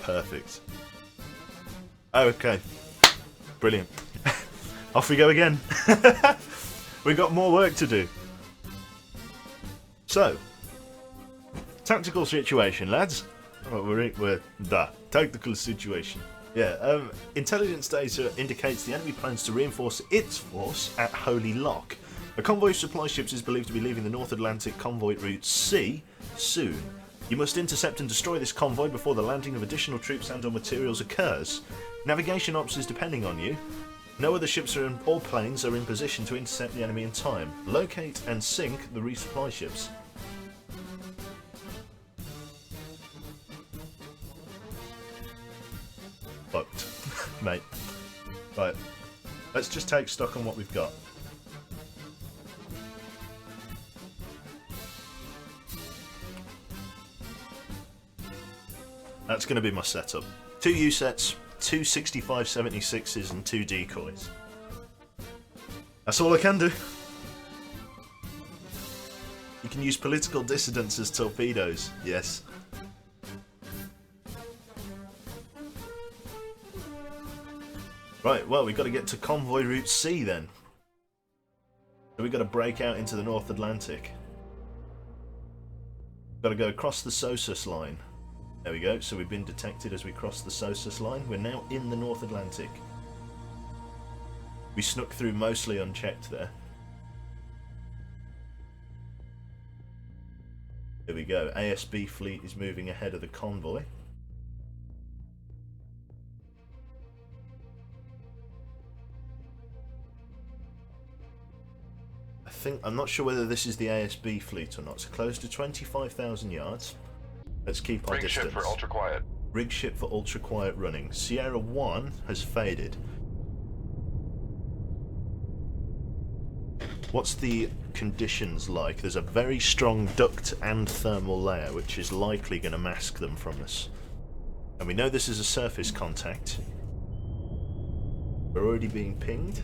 Perfect. Okay. Brilliant. Off we go again. We've got more work to do. So, tactical situation, lads. Oh, we're tactical situation. Yeah, intelligence data indicates the enemy plans to reinforce its force at Holy Lock. A convoy of supply ships is believed to be leaving the North Atlantic convoy route C soon. You must intercept and destroy this convoy before the landing of additional troops and/or materials occurs. Navigation ops is depending on you. No other ships or planes are in position to intercept the enemy in time. Locate and sink the resupply ships. Fucked. Mate. Right. Let's just take stock on what we've got. That's going to be my setup. 2 U-sets, 2 65-76s and 2 decoys. That's all I can do. You can use political dissidents as torpedoes. Yes. Right, well, we've got to get to convoy route C then. So we've got to break out into the North Atlantic. Got to go across the Sosus line. There we go, so we've been detected as we cross the Sosus line. We're now in the North Atlantic. We snuck through mostly unchecked there. Here we go, ASB fleet is moving ahead of the convoy. I'm not sure whether this is the ASB fleet or not. It's close to 25,000 yards. Let's keep our Rig distance. ship for ultra quiet. Rig ship for ultra quiet running. Sierra 1 has faded. What's the conditions like? There's a very strong duct and thermal layer, which is likely going to mask them from us. And we know this is a surface contact. We're already being pinged.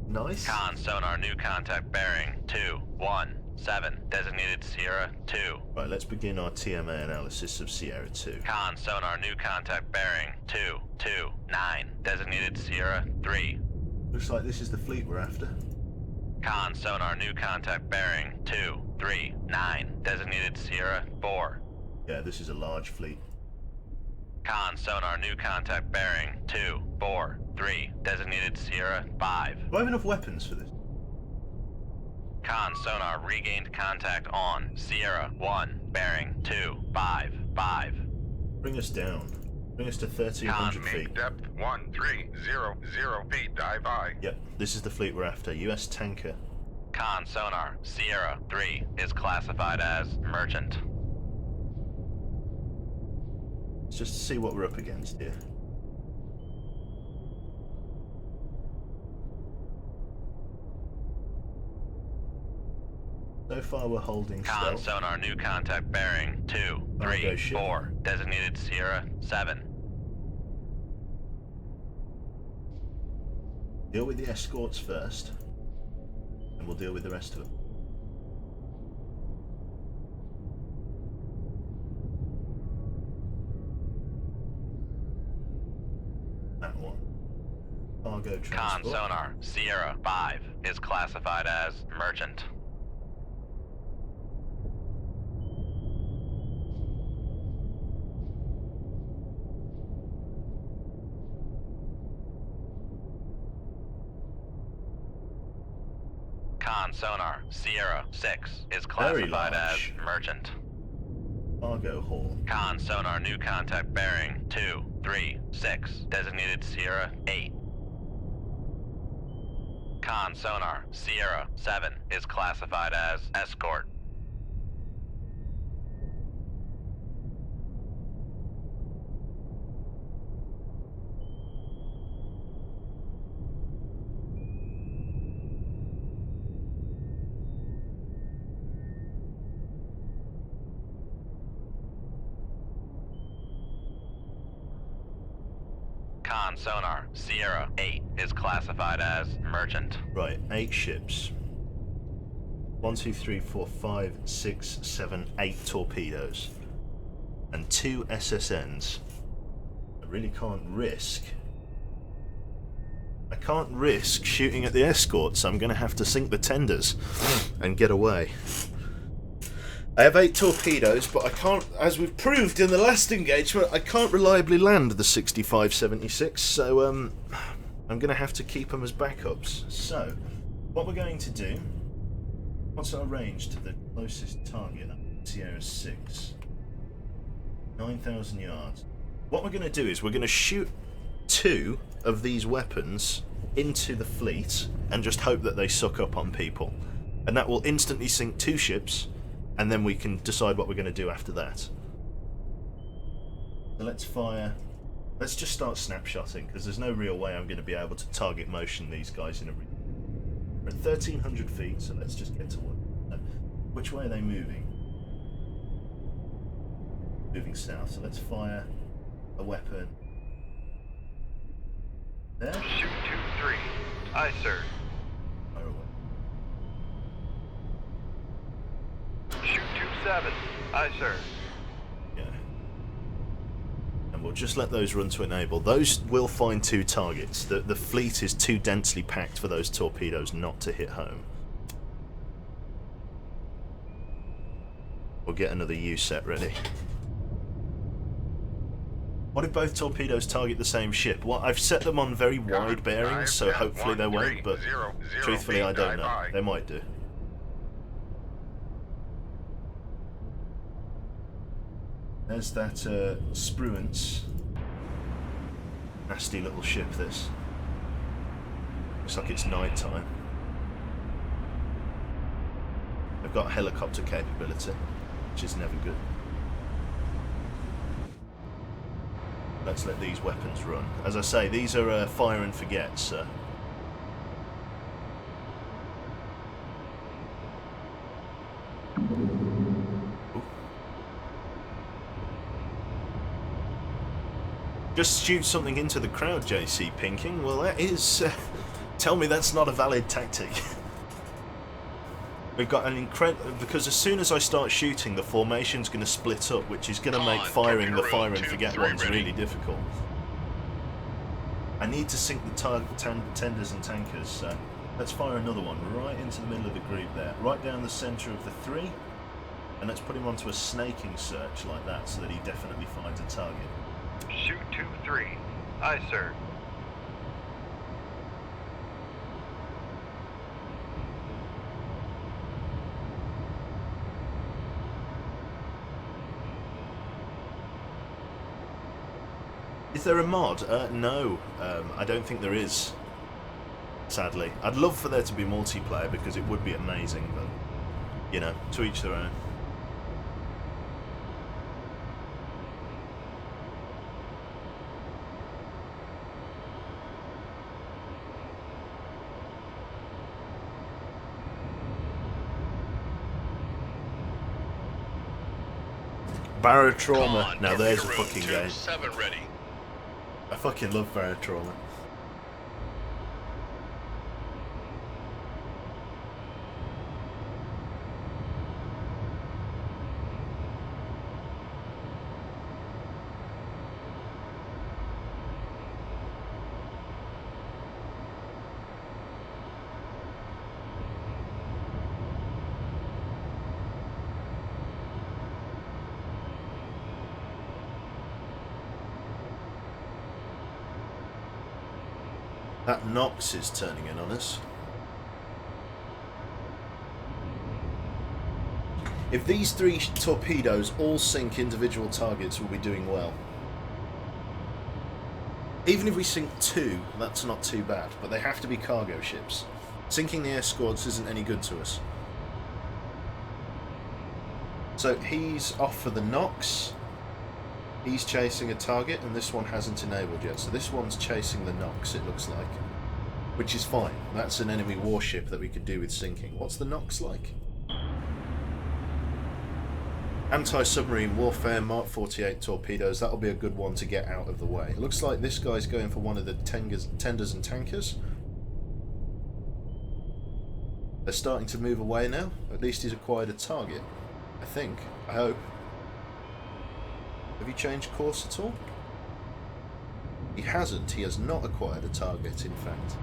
Nice. Con, sonar, new contact bearing 217, designated Sierra 2. Right, let's begin our TMA analysis of Sierra 2. Con, sonar, new contact bearing 229, designated Sierra 3. Looks like this is the fleet we're after. Con, sonar, new contact bearing 239, designated Sierra 4. Yeah, this is a large fleet. Con, sonar, new contact bearing 243, designated Sierra 5. Do I have enough weapons for this? Con, sonar, regained contact on Sierra 1, bearing 255. Bring us down. Bring us to 1,300 Make feet. depth 1300 feet. Dive I. Yep, this is the fleet we're after. US tanker. Con, sonar, Sierra 3 is classified as merchant. Let's just see what we're up against here. So far we're holding Con, stealth. sonar, new contact bearing 234, designated Sierra 7. Deal with the escorts first, and we'll deal with the rest of them. That one. Cargo Con, transport. sonar, Sierra 5 is classified as merchant. Con, sonar, Sierra 6 is classified as merchant. Cargo hall. Con, sonar, new contact bearing 236, designated Sierra 8. Con, sonar, Sierra 7 is classified as escort. Con, sonar, Sierra 8 is classified as merchant. Right, 8 ships. 1, 2, 3, 4, 5, 6, 7, 8 torpedoes. And 2 SSNs. I really can't risk. I can't risk shooting at the escorts. I'm going to have to sink the tenders and get away. I have 8 torpedoes, but I can't, as we've proved in the last engagement, I can't reliably land the 65-76, so I'm going to have to keep them as backups. So, what we're going to do, what's our range to the closest target? Sierra 6. 9,000 yards. What we're going to do is we're going to shoot 2 of these weapons into the fleet and just hope that they suck up on people. And that will instantly sink 2 ships, and then we can decide what we're going to do after that. So let's fire. Let's just start snapshotting, because there's no real way I'm going to be able to target motion these guys in a... We're at 1,300 feet, so let's just get to work. Which way are they moving? Moving south, so let's fire a weapon. There? Shoot 2-3. Aye, sir. Fire away. Shoot 2-7. Aye, sir. Yeah. And we'll just let those run to enable. Those will find 2 targets. The fleet is too densely packed for those torpedoes not to hit home. We'll get another U set ready. What if both torpedoes target the same ship? Well, I've set them on very wide bearings, so hopefully they won't, but truthfully I don't know. They might do. There's that Spruance. Nasty little ship, this. Looks like it's night time. They've got helicopter capability, which is never good. Let's let these weapons run. As I say, these are fire and forget, so... Just shoot something into the crowd, JC Pinking. Well, that is... tell me that's not a valid tactic. We've got an incredible... Because as soon as I start shooting, the formation's going to split up, which is going to make firing the fire and forget ones really difficult. I need to sink the tenders and tankers, so let's fire another one right into the middle of the group there. Right down the centre of the 3. And let's put him onto a snaking search like that, so that he definitely finds a target. Shoot 2-3. Aye, sir. Is there a mod? No, I don't think there is. Sadly. I'd love for there to be multiplayer because it would be amazing, but, you know, to each their own. Barotrauma. Now there's a fucking game. 7 ready. I fucking love Barotrauma. That Nox is turning in on us. If these 3 torpedoes all sink individual targets, we'll be doing well. Even if we sink 2, that's not too bad, but they have to be cargo ships. Sinking the escorts isn't any good to us. So he's off for the Nox. He's chasing a target, and this one hasn't enabled yet. So this one's chasing the Nox, it looks like. Which is fine. That's an enemy warship that we could do with sinking. What's the Nox like? Anti-submarine warfare, Mark 48 torpedoes. That'll be a good one to get out of the way. It looks like this guy's going for one of the tenders and tankers. They're starting to move away now. At least he's acquired a target. I think. I hope. Have you changed course at all? He hasn't. He has not acquired a target, in fact.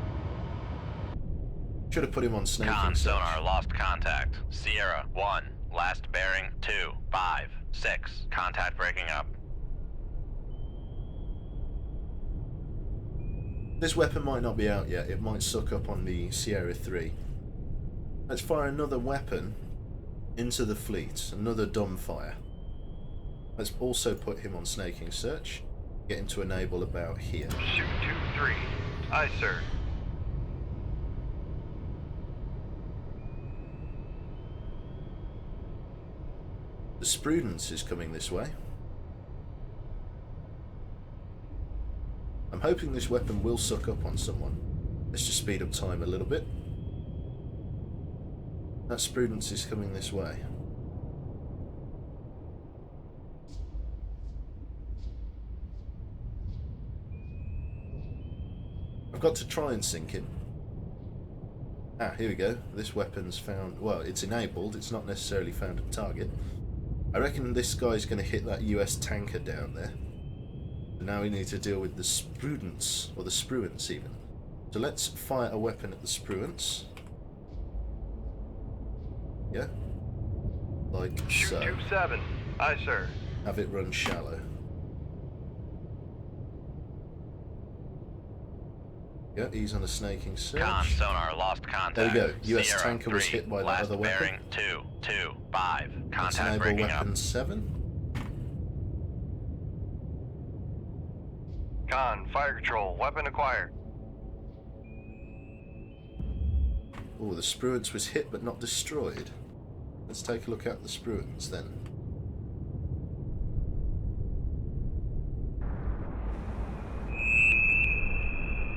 Should have put him on snaking. Con sonar lost contact. Sierra 1, last bearing 2, 5, 6. Contact breaking up. This weapon might not be out yet. It might suck up on the Sierra 3. Let's fire another weapon into the fleet. Another dumb fire. Let's also put him on snaking search. Get him to enable about here. Shoot 2-3. Aye, sir. The Sprudence is coming this way. I'm hoping this weapon will suck up on someone. Let's just speed up time a little bit. That Sprudence is coming this way. I've got to try and sink him. Ah, here we go. This weapon's found... Well, it's enabled. It's not necessarily found a target. I reckon this guy's going to hit that US tanker down there. Now we need to deal with the sprudents, or the spruants even. So let's fire a weapon at the spruants. Yeah? Like Shoot so. tube 7. Aye, sir. Have it run shallow. Yeah, he's on a snaking search. Con sonar lost contact. There we go. US Sierra tanker was 3, hit by that last other weapon. bearing 225. Let's Contact enable breaking weapon up. 7. Con, fire control. Weapon acquired. Oh, the spruance was hit but not destroyed. Let's take a look at the spruance then.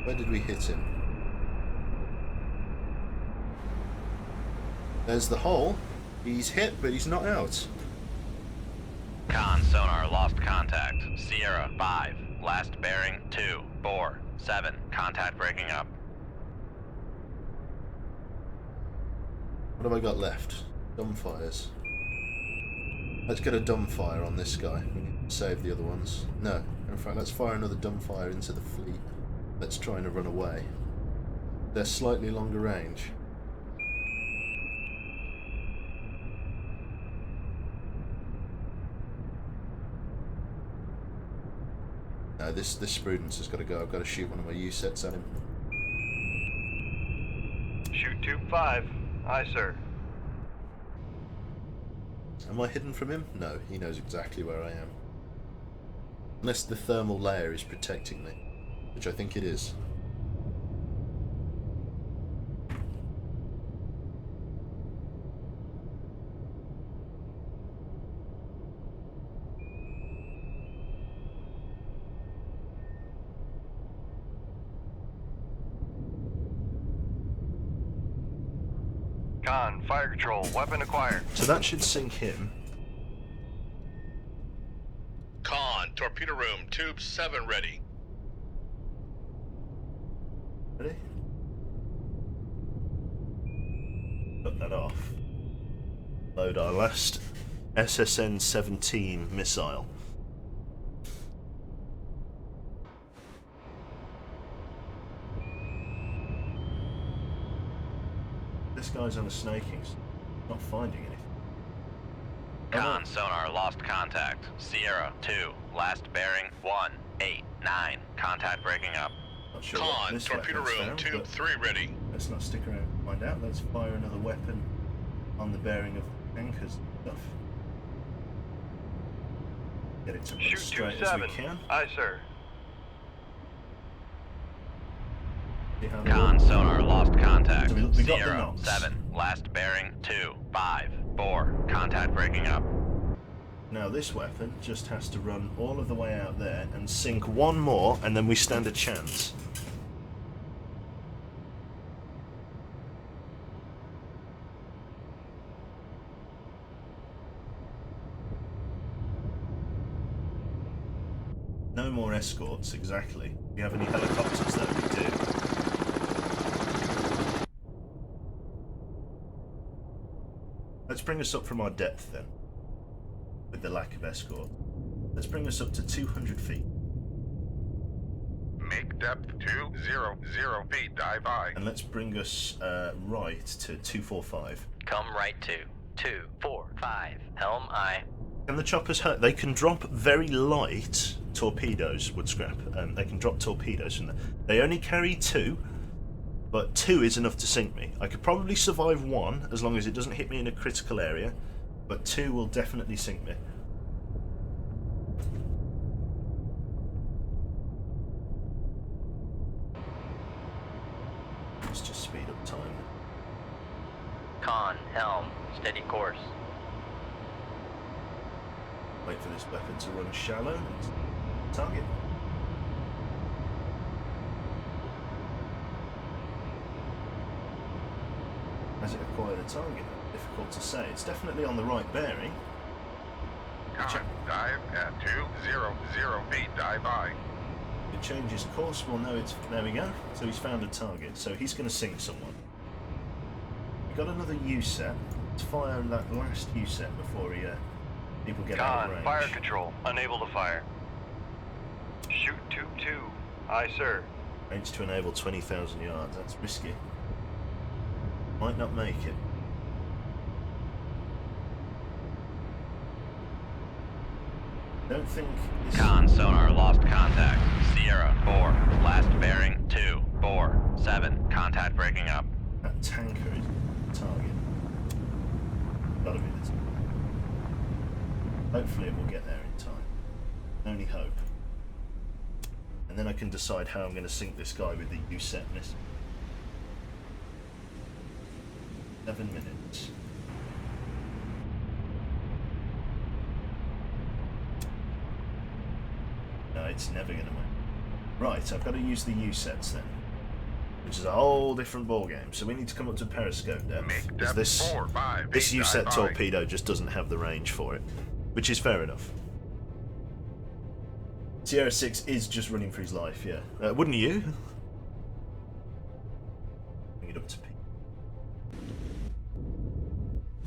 Where did we hit him? There's the hole. He's hit, but he's not out. Con sonar lost contact. Sierra 5, last bearing 247. Contact breaking up. What have I got left? Dumbfires. Let's get a dumbfire on this guy. We need to save the other ones. No, in fact, let's fire another dumbfire into the fleet. Let's try and run away. They're slightly longer range. No, this Sprudence has got to go. I've got to shoot one of my U-sets at him. Shoot tube 5. Aye, sir. Am I hidden from him? No, he knows exactly where I am. Unless the thermal layer is protecting me, which I think it is. Con, fire control. Weapon acquired. So that should sink him. Con, torpedo room, tube 7 ready. Ready? Put that off. Load our last SSN-17 missile. This guy's on a snaking, not finding anything. Con sonar lost contact. Sierra 2, last bearing 189. Contact breaking up. Not sure what Con, this torpedo weapon's room, found, tube but 3 ready. let's not stick around and find out. Let's fire another weapon on the bearing of anchors and stuff. Get it to run Shoot tube straight as 7. we can. Aye, sir. See how Con sonar lost contact. So we got the Sierra knocks. 7, last bearing 254. Contact breaking up. Now this weapon just has to run all of the way out there and sink one more, and then we stand a chance. No more escorts, exactly. Do you have any helicopters that we do? Let's bring us up from our depth then. With the lack of escort. Let's bring us up to 200 feet. Make depth 200 feet, dive I. And let's bring us right to 245. Come right to 245. Helm I. Can the choppers hurt? They can drop very light torpedoes, wood scrap. They can drop torpedoes from there. They only carry 2, but 2 is enough to sink me. I could probably survive 1 as long as it doesn't hit me in a critical area, but 2 will definitely sink me. Let's just speed up time. Con, helm, steady course. Wait for this weapon to run shallow and target. Has it acquired a target? Difficult to say. It's definitely on the right bearing. Con, dive at 200 feet, dive I. If it changes course, we'll know it's... There we go. So he's found a target. So he's going to sink someone. We've got another U-set. Let's fire that last U-set before he, people get out of Con, range. fire control. Unable to fire. Shoot 2-2. Aye, sir. Range to enable 20,000 yards. That's risky. Might not make it. Don't think this... Con, sonar lost contact. Sierra 4, last bearing 247. Contact breaking up. That tanker is the target. Gotta be this. Hopefully it will get there in time. Only hope. And then I can decide how I'm going to sink this guy with the USET missile. 7 minutes. No, it's never going to win. Right, I've got to use the USETs then. Which is a whole different ballgame. So we need to come up to periscope depth. Make Because depth this 4, 5, this 8, USET 5. torpedo just doesn't have the range for it. Which is fair enough. Sierra 6 is just running for his life, yeah. Wouldn't you? Bring it up to P.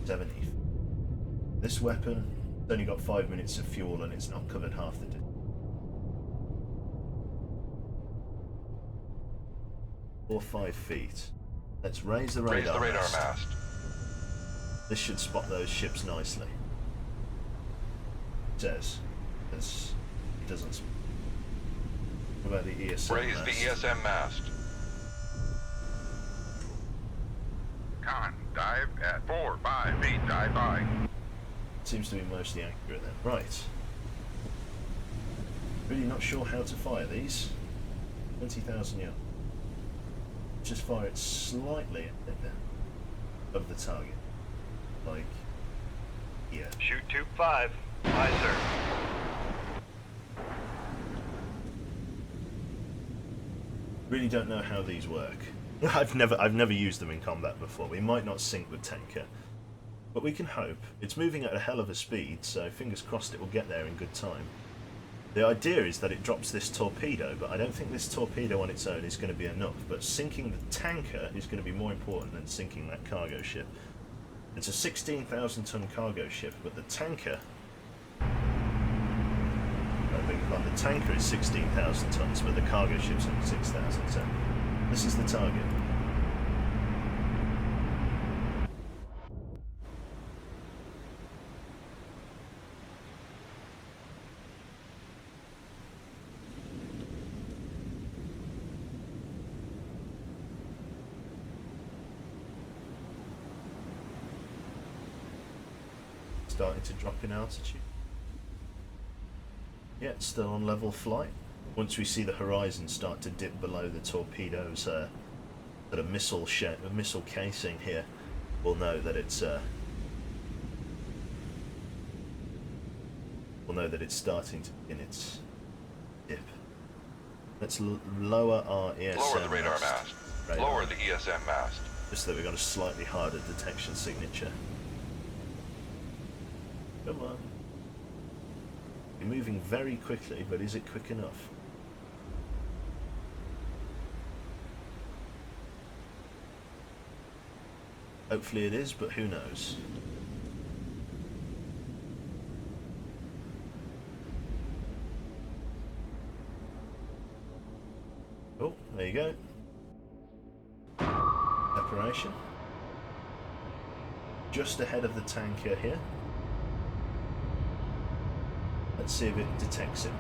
70. This weapon has only got 5 minutes of fuel and it's not covered half the distance. 4 or 5 feet. Let's raise the radar, Raise the radar mast. This should spot those ships nicely. It says. It doesn't. What about the ESM Raise mast? the ESM mast. Con, dive at 4, 5, 8, dive by. Seems to be mostly accurate then. Right. Really not sure how to fire these. 20,000 yards. Just fire it slightly of the target. Like, yeah. Shoot 2-5. Aye, sir. Really don't know how these work. I've never used them in combat before. We might not sink with tanker, but we can hope. It's moving at a hell of a speed, so fingers crossed it will get there in good time. The idea is that it drops this torpedo, but I don't think this torpedo on its own is going to be enough. But sinking the tanker is going to be more important than sinking that cargo ship. It's a 16,000-ton cargo ship, but the tanker... I beg your pardon, the tanker is 16,000 tons, but the cargo ship's only 6,000, so this is the target. Starting to drop in altitude. Yeah, it's still on level flight. Once we see the horizon start to dip below the torpedo's sort of missile casing here, we'll know that it's starting to begin its dip. Let's lower our ESM Lower the radar mast. radar, Lower the ESM mast. just so that we've got a slightly harder detection signature. Come on. You're moving very quickly, but is it quick enough? Hopefully it is, but who knows? Oh, there you go. Separation. Just ahead of the tanker here. Let's see if it detects him.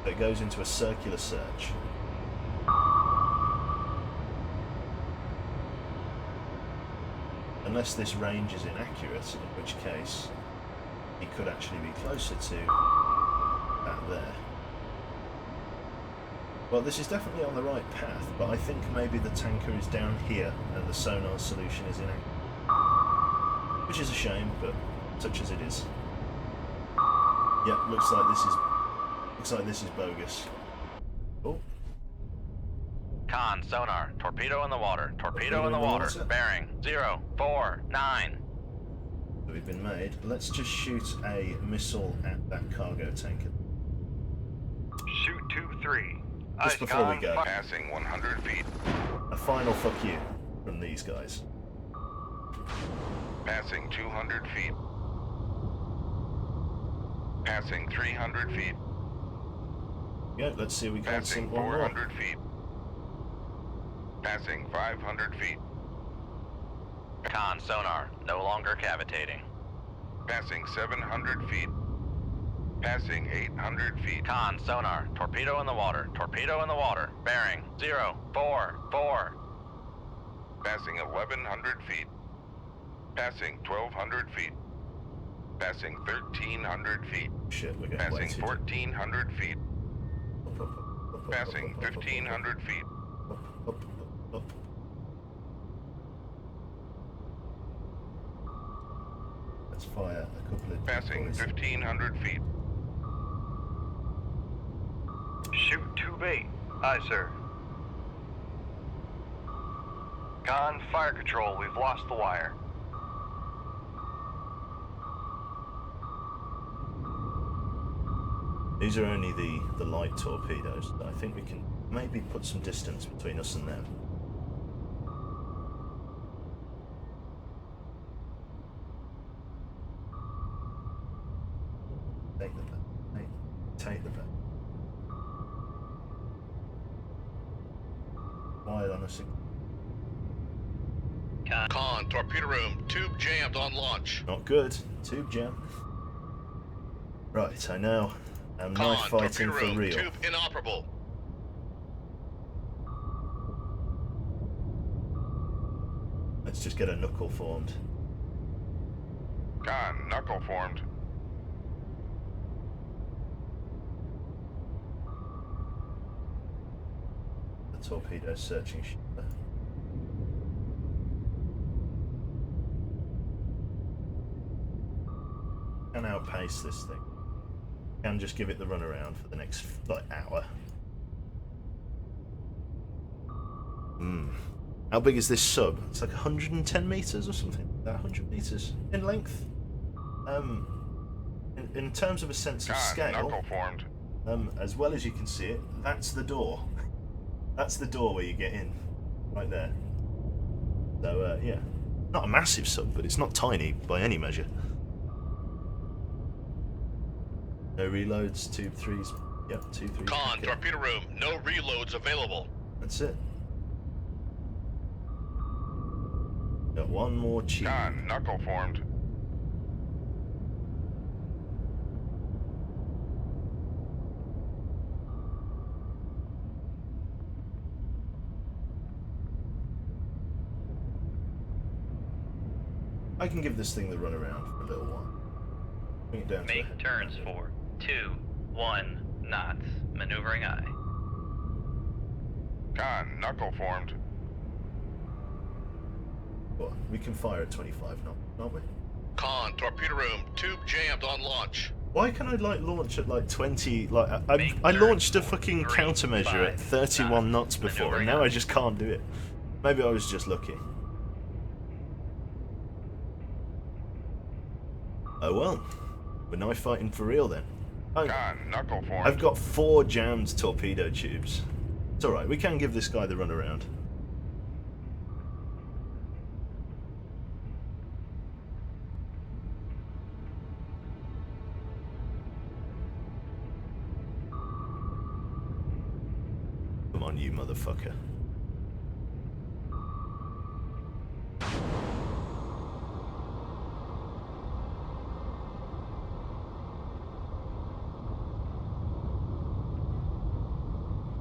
It goes into a circular search. Unless this range is inaccurate, in which case he could actually be closer to that there. Well, this is definitely on the right path, but I think maybe the tanker is down here and the sonar solution is inaccurate. Which is a shame, but such as it is. Yep, looks like this is bogus. Oh. Con, sonar, torpedo in the water, torpedo in the water, bearing 049. We've been made. Let's just shoot a missile at that cargo tanker. Shoot 2-3. Just before we go. Passing 100 feet. A final fuck you from these guys. Passing 200 feet. Passing 300 feet. Yeah, let's see if we can't Passing sink one more. 400 feet. Passing 500 feet. Con sonar, no longer cavitating. Passing 700 feet. Passing 800 feet. Con sonar, torpedo in the water, torpedo in the water. Bearing 044. Passing 1100 feet. Passing 1200 feet. Passing 1300 feet. Shit, we're getting way Passing too 1400 feet. up, up, up, up, Passing up, up, up, 1500 feet. up, up, up, up. Let's fire a couple of Passing decoys. 1500 feet. Shoot tube 8. Aye, sir. Con, fire control. We've lost the wire. These are only the light torpedoes. I think we can maybe put some distance between us and them. Take the back. Take the back. Wide on a sig. Con, torpedo room, tube jammed on launch. Not good. Tube jam. Right, I now am Con, knife fighting torpedo for room, real. tube inoperable. Let's just get a knuckle formed. Con, knuckle formed. The torpedo searching ship. Can outpace this thing. Can just give it the runaround for the next like hour. How big is this sub? It's like 110 meters or something. 100 meters in length. In terms of a sense of Con, scale, knuckle formed. as well as you can see it, that's the door. That's the door where you get in, right there. So yeah, not a massive sub, but it's not tiny by any measure. No reloads, tube 3s. Yep, 2 3s. Con, Okay. torpedo room, no reloads available. That's it. Got one more tube. Con, knuckle formed. I can give this thing the runaround for a little while. Bring it down to a Make head. turns for 2, 1 knots. Maneuvering eye. Con, knuckle formed. What? We can fire at 25 knots, can't we? Con, torpedo room, tube jammed on launch. Why can I like launch at like 20? Like I Make launched a turns fucking for 3, countermeasure at 5 31 knots before, and Maneuvering now eye. I just can't do it. Maybe I was just lucky. Oh well, we're knife fighting for real then. Oh, Con, knuckle formed. I've got 4 jammed torpedo tubes. It's alright, we can give this guy the runaround. Come on, you motherfucker.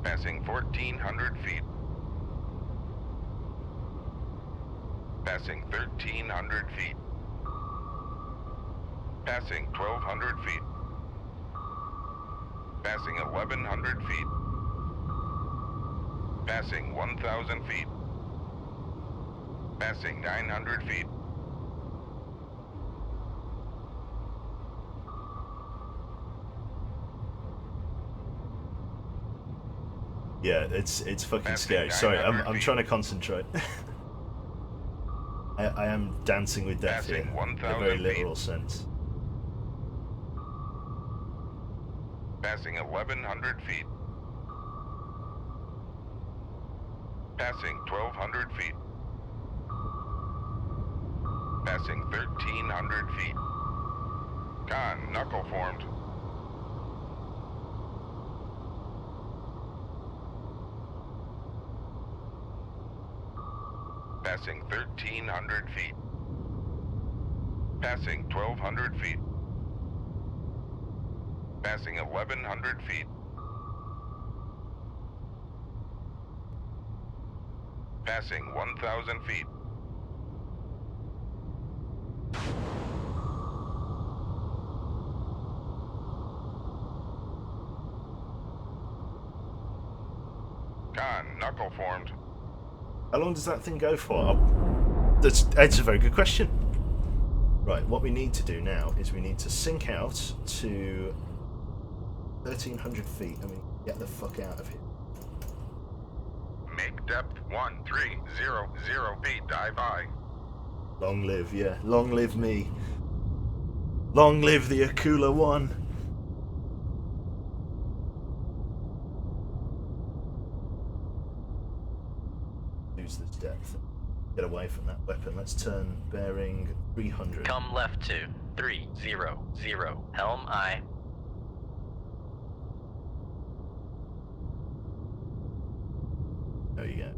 Passing 1400 feet. Passing 1300 feet. Passing 1200 feet. Passing 1100 feet. Passing 1000 feet. Passing 900 feet. Yeah, it's fucking Passing scary. Sorry, 900 I'm feet. trying to concentrate. I am dancing with death Passing here, in a 1,000 very feet. literal sense. Passing 1100 feet. Passing 1200 feet. Passing 1,300 feet. Con, knuckle formed. Passing 1,300 feet. Passing 1,200 feet. Passing 1,100 feet. Passing 1,000 feet. Con, knuckle formed. How long does that thing go for? Oh, that's a very good question. Right, what we need to do now is we need to sink out to 1,300 feet and we get the fuck out of here. Make depth 1,300 feet. Dive I. Long live, yeah. Long live me. Long live the Akula One. Lose this depth. Get away from that weapon. Let's turn bearing 300. Come left to 300. Helm I. There you go.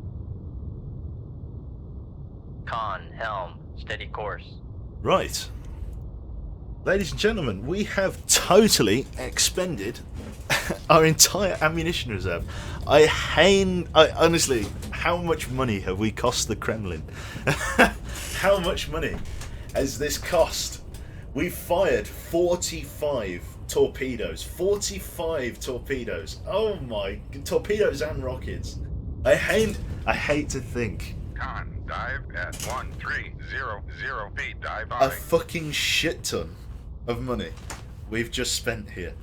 Con, helm, steady course. Right. Ladies and gentlemen, we have totally expended our entire ammunition reserve. I honestly, how much money have we cost the Kremlin? How much money has this cost? We've fired 45 torpedoes. 45 torpedoes. Oh my, torpedoes and rockets. I hate to think. Con, dive at 1,300 feet. Dive A I. fucking shit ton of money we've just spent here.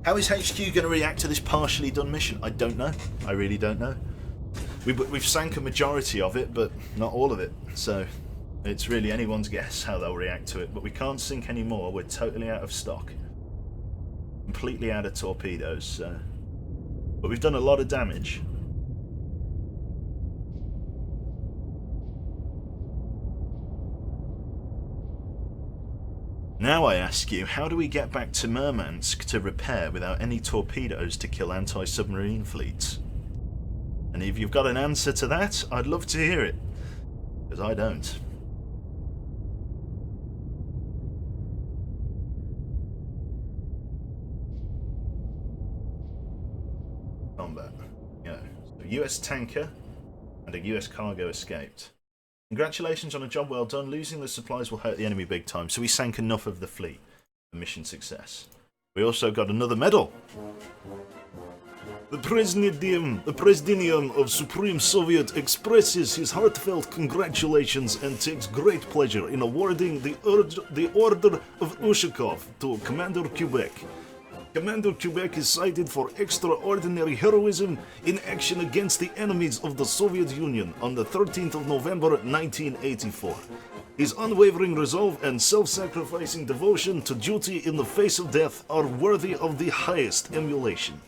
How is HQ going to react to this partially done mission? I don't know. I really don't know. We've sank a majority of it, but not all of it. So it's really anyone's guess how they'll react to it. But we can't sink any more. We're totally out of stock. Completely out of torpedoes. So. But we've done a lot of damage. Now I ask you, how do we get back to Murmansk to repair without any torpedoes to kill anti-submarine fleets? And if you've got an answer to that, I'd love to hear it. Because I don't. Combat. Yeah. So a US tanker and a US cargo escaped. Congratulations on a job well done. Losing the supplies will hurt the enemy big time, so we sank enough of the fleet. A mission success. We also got another medal. The Presidium of Supreme Soviet expresses his heartfelt congratulations and takes great pleasure in awarding the Order of Ushakov to Commander Quebec. Commander Quebec is cited for extraordinary heroism in action against the enemies of the Soviet Union on the 13th of November 1984. His unwavering resolve and self-sacrificing devotion to duty in the face of death are worthy of the highest emulation.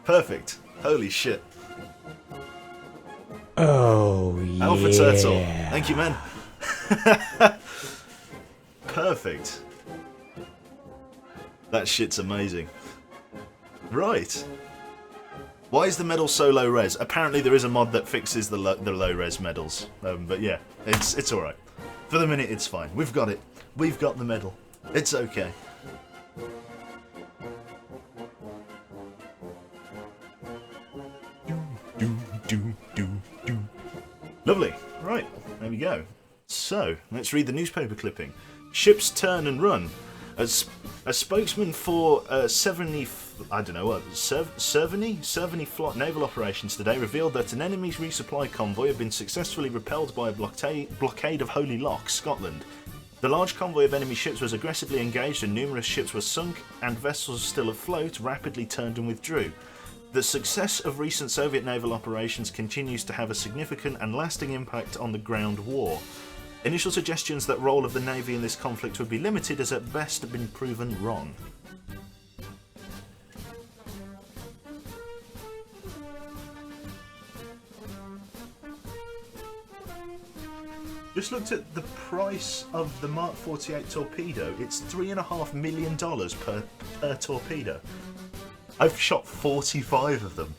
Perfect. Holy shit. Oh, yeah. Alpha Turtle. Thank you, man. Perfect. That shit's amazing. Right. Why is the medal so low res? Apparently there is a mod that fixes the low res medals. But yeah, it's alright. For the minute it's fine. We've got it. We've got the medal. It's okay. Lovely. Right, there we go. So, let's read the newspaper clipping. Ships turn and run. A spokesman for Cerveny Flot Naval Operations today revealed that an enemy's resupply convoy had been successfully repelled by a blockade of Holy Loch, Scotland. The large convoy of enemy ships was aggressively engaged and numerous ships were sunk and vessels still afloat rapidly turned and withdrew. The success of recent Soviet naval operations continues to have a significant and lasting impact on the ground war. Initial suggestions that role of the Navy in this conflict would be limited has at best been proven wrong. Just looked at the price of the Mark 48 torpedo. It's $3.5 million per torpedo. I've shot 45 of them.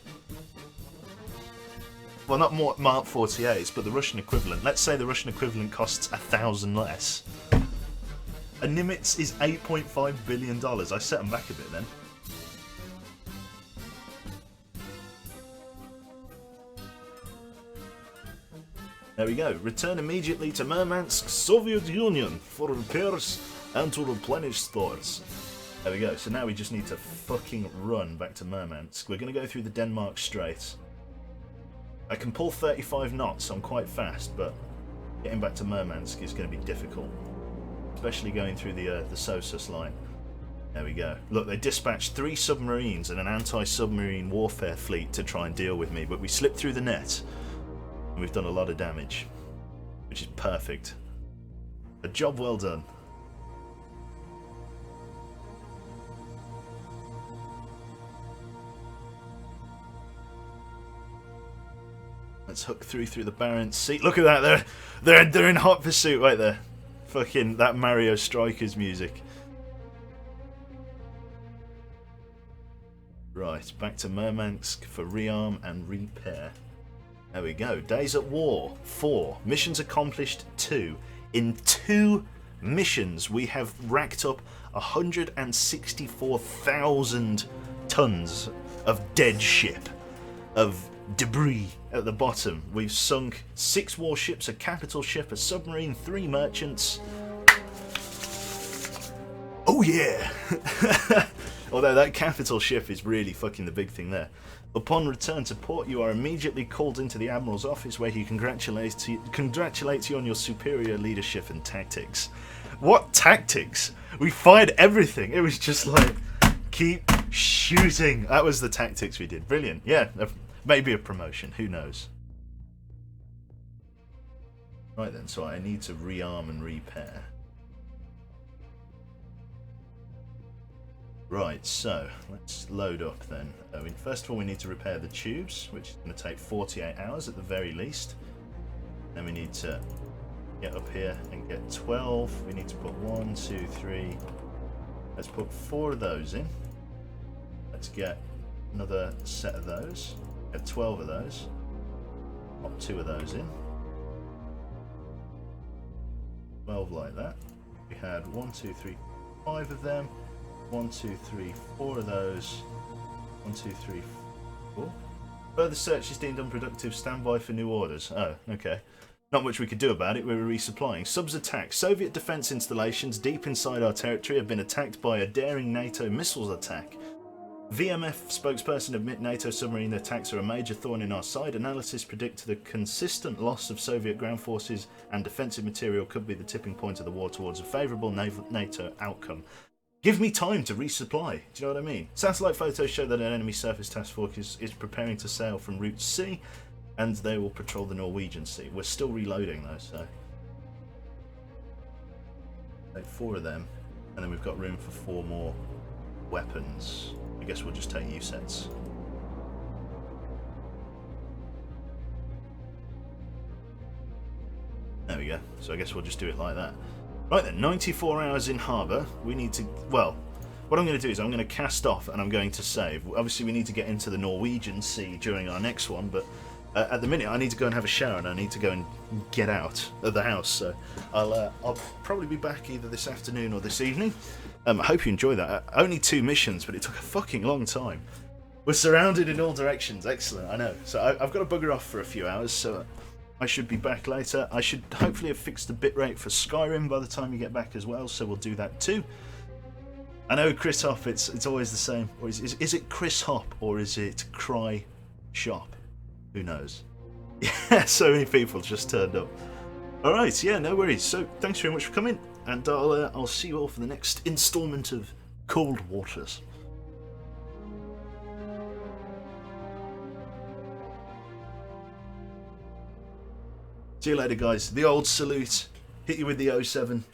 Well, not more Mark 48s, but the Russian equivalent. Let's say the Russian equivalent costs 1,000 less. A Nimitz is $8.5 billion. I set them back a bit then. There we go. Return immediately to Murmansk, Soviet Union, for repairs and to replenish stores. There we go. So now we just need to fucking run back to Murmansk. We're going to go through the Denmark Strait. I can pull 35 knots, so I'm quite fast, but getting back to Murmansk is going to be difficult. Especially going through the Sosus line. There we go. Look, they dispatched 3 submarines and an anti-submarine warfare fleet to try and deal with me, but we slipped through the net. And we've done a lot of damage, which is perfect. A job well done. Let's hook through the Barents Sea. Look at that, they're in hot pursuit right there. Fucking that Mario Strikers music. Right, back to Murmansk for rearm and repair. There we go. Days at war, 4. Missions accomplished, 2. In 2 missions, we have racked up 164,000 tons of dead ship, of debris at the bottom. We've sunk 6 warships, a capital ship, a submarine, 3 merchants. Oh yeah! Although that capital ship is really fucking the big thing there. Upon return to port, you are immediately called into the Admiral's office where he congratulates you on your superior leadership and tactics. What tactics? We fired everything. It was just like, keep shooting. That was the tactics we did. Brilliant. Yeah, maybe a promotion. Who knows? Right then, so I need to rearm and repair. Right, so let's load up then. I mean, first of all, we need to repair the tubes, which is going to take 48 hours at the very least. Then we need to get up here and get 12. We need to put 1, 2, 3. Let's put 4 of those in. Let's get another set of those. Get 12 of those. Pop 2 of those in. 12 like that. We had 1, 2, 3, 5 of them. 1, 2, 3, 4 of those. 1, 2, 3, 4. Further search is deemed unproductive. Stand by for new orders. Oh, okay. Not much we could do about it. We were resupplying. Subs attack. Soviet defense installations deep inside our territory have been attacked by a daring NATO missiles attack. VMF spokesperson admit NATO submarine attacks are a major thorn in our side. Analysis predict the consistent loss of Soviet ground forces and defensive material could be the tipping point of the war towards a favourable NATO outcome. Give me time to resupply. Do you know what I mean? Satellite photos show that an enemy surface task force is preparing to sail from Route C, and they will patrol the Norwegian Sea. We're still reloading though, so take 4 of them, and then we've got room for 4 more weapons. I guess we'll just take U-sets. There we go. So I guess we'll just do it like that. Right then, 94 hours in harbour. We need to, well, what I'm going to do is I'm going to cast off and I'm going to save. Obviously we need to get into the Norwegian Sea during our next one, but at the minute I need to go and have a shower and I need to go and get out of the house. So I'll probably be back either this afternoon or this evening. I hope you enjoy that. Only 2 missions, but it took a fucking long time. We're surrounded in all directions. Excellent, I know. So I've got to bugger off for a few hours, so I should be back later. I should hopefully have fixed the bitrate for Skyrim by the time you get back as well, so we'll do that too. I know Chris Hop, it's always the same. Or is it Chris Hop or is it Cry Shop? Who knows? Yeah, so many people just turned up. Alright, yeah, no worries. So thanks very much for coming, and I'll see you all for the next instalment of Cold Waters. See you later, guys. The old salute. Hit you with the 07.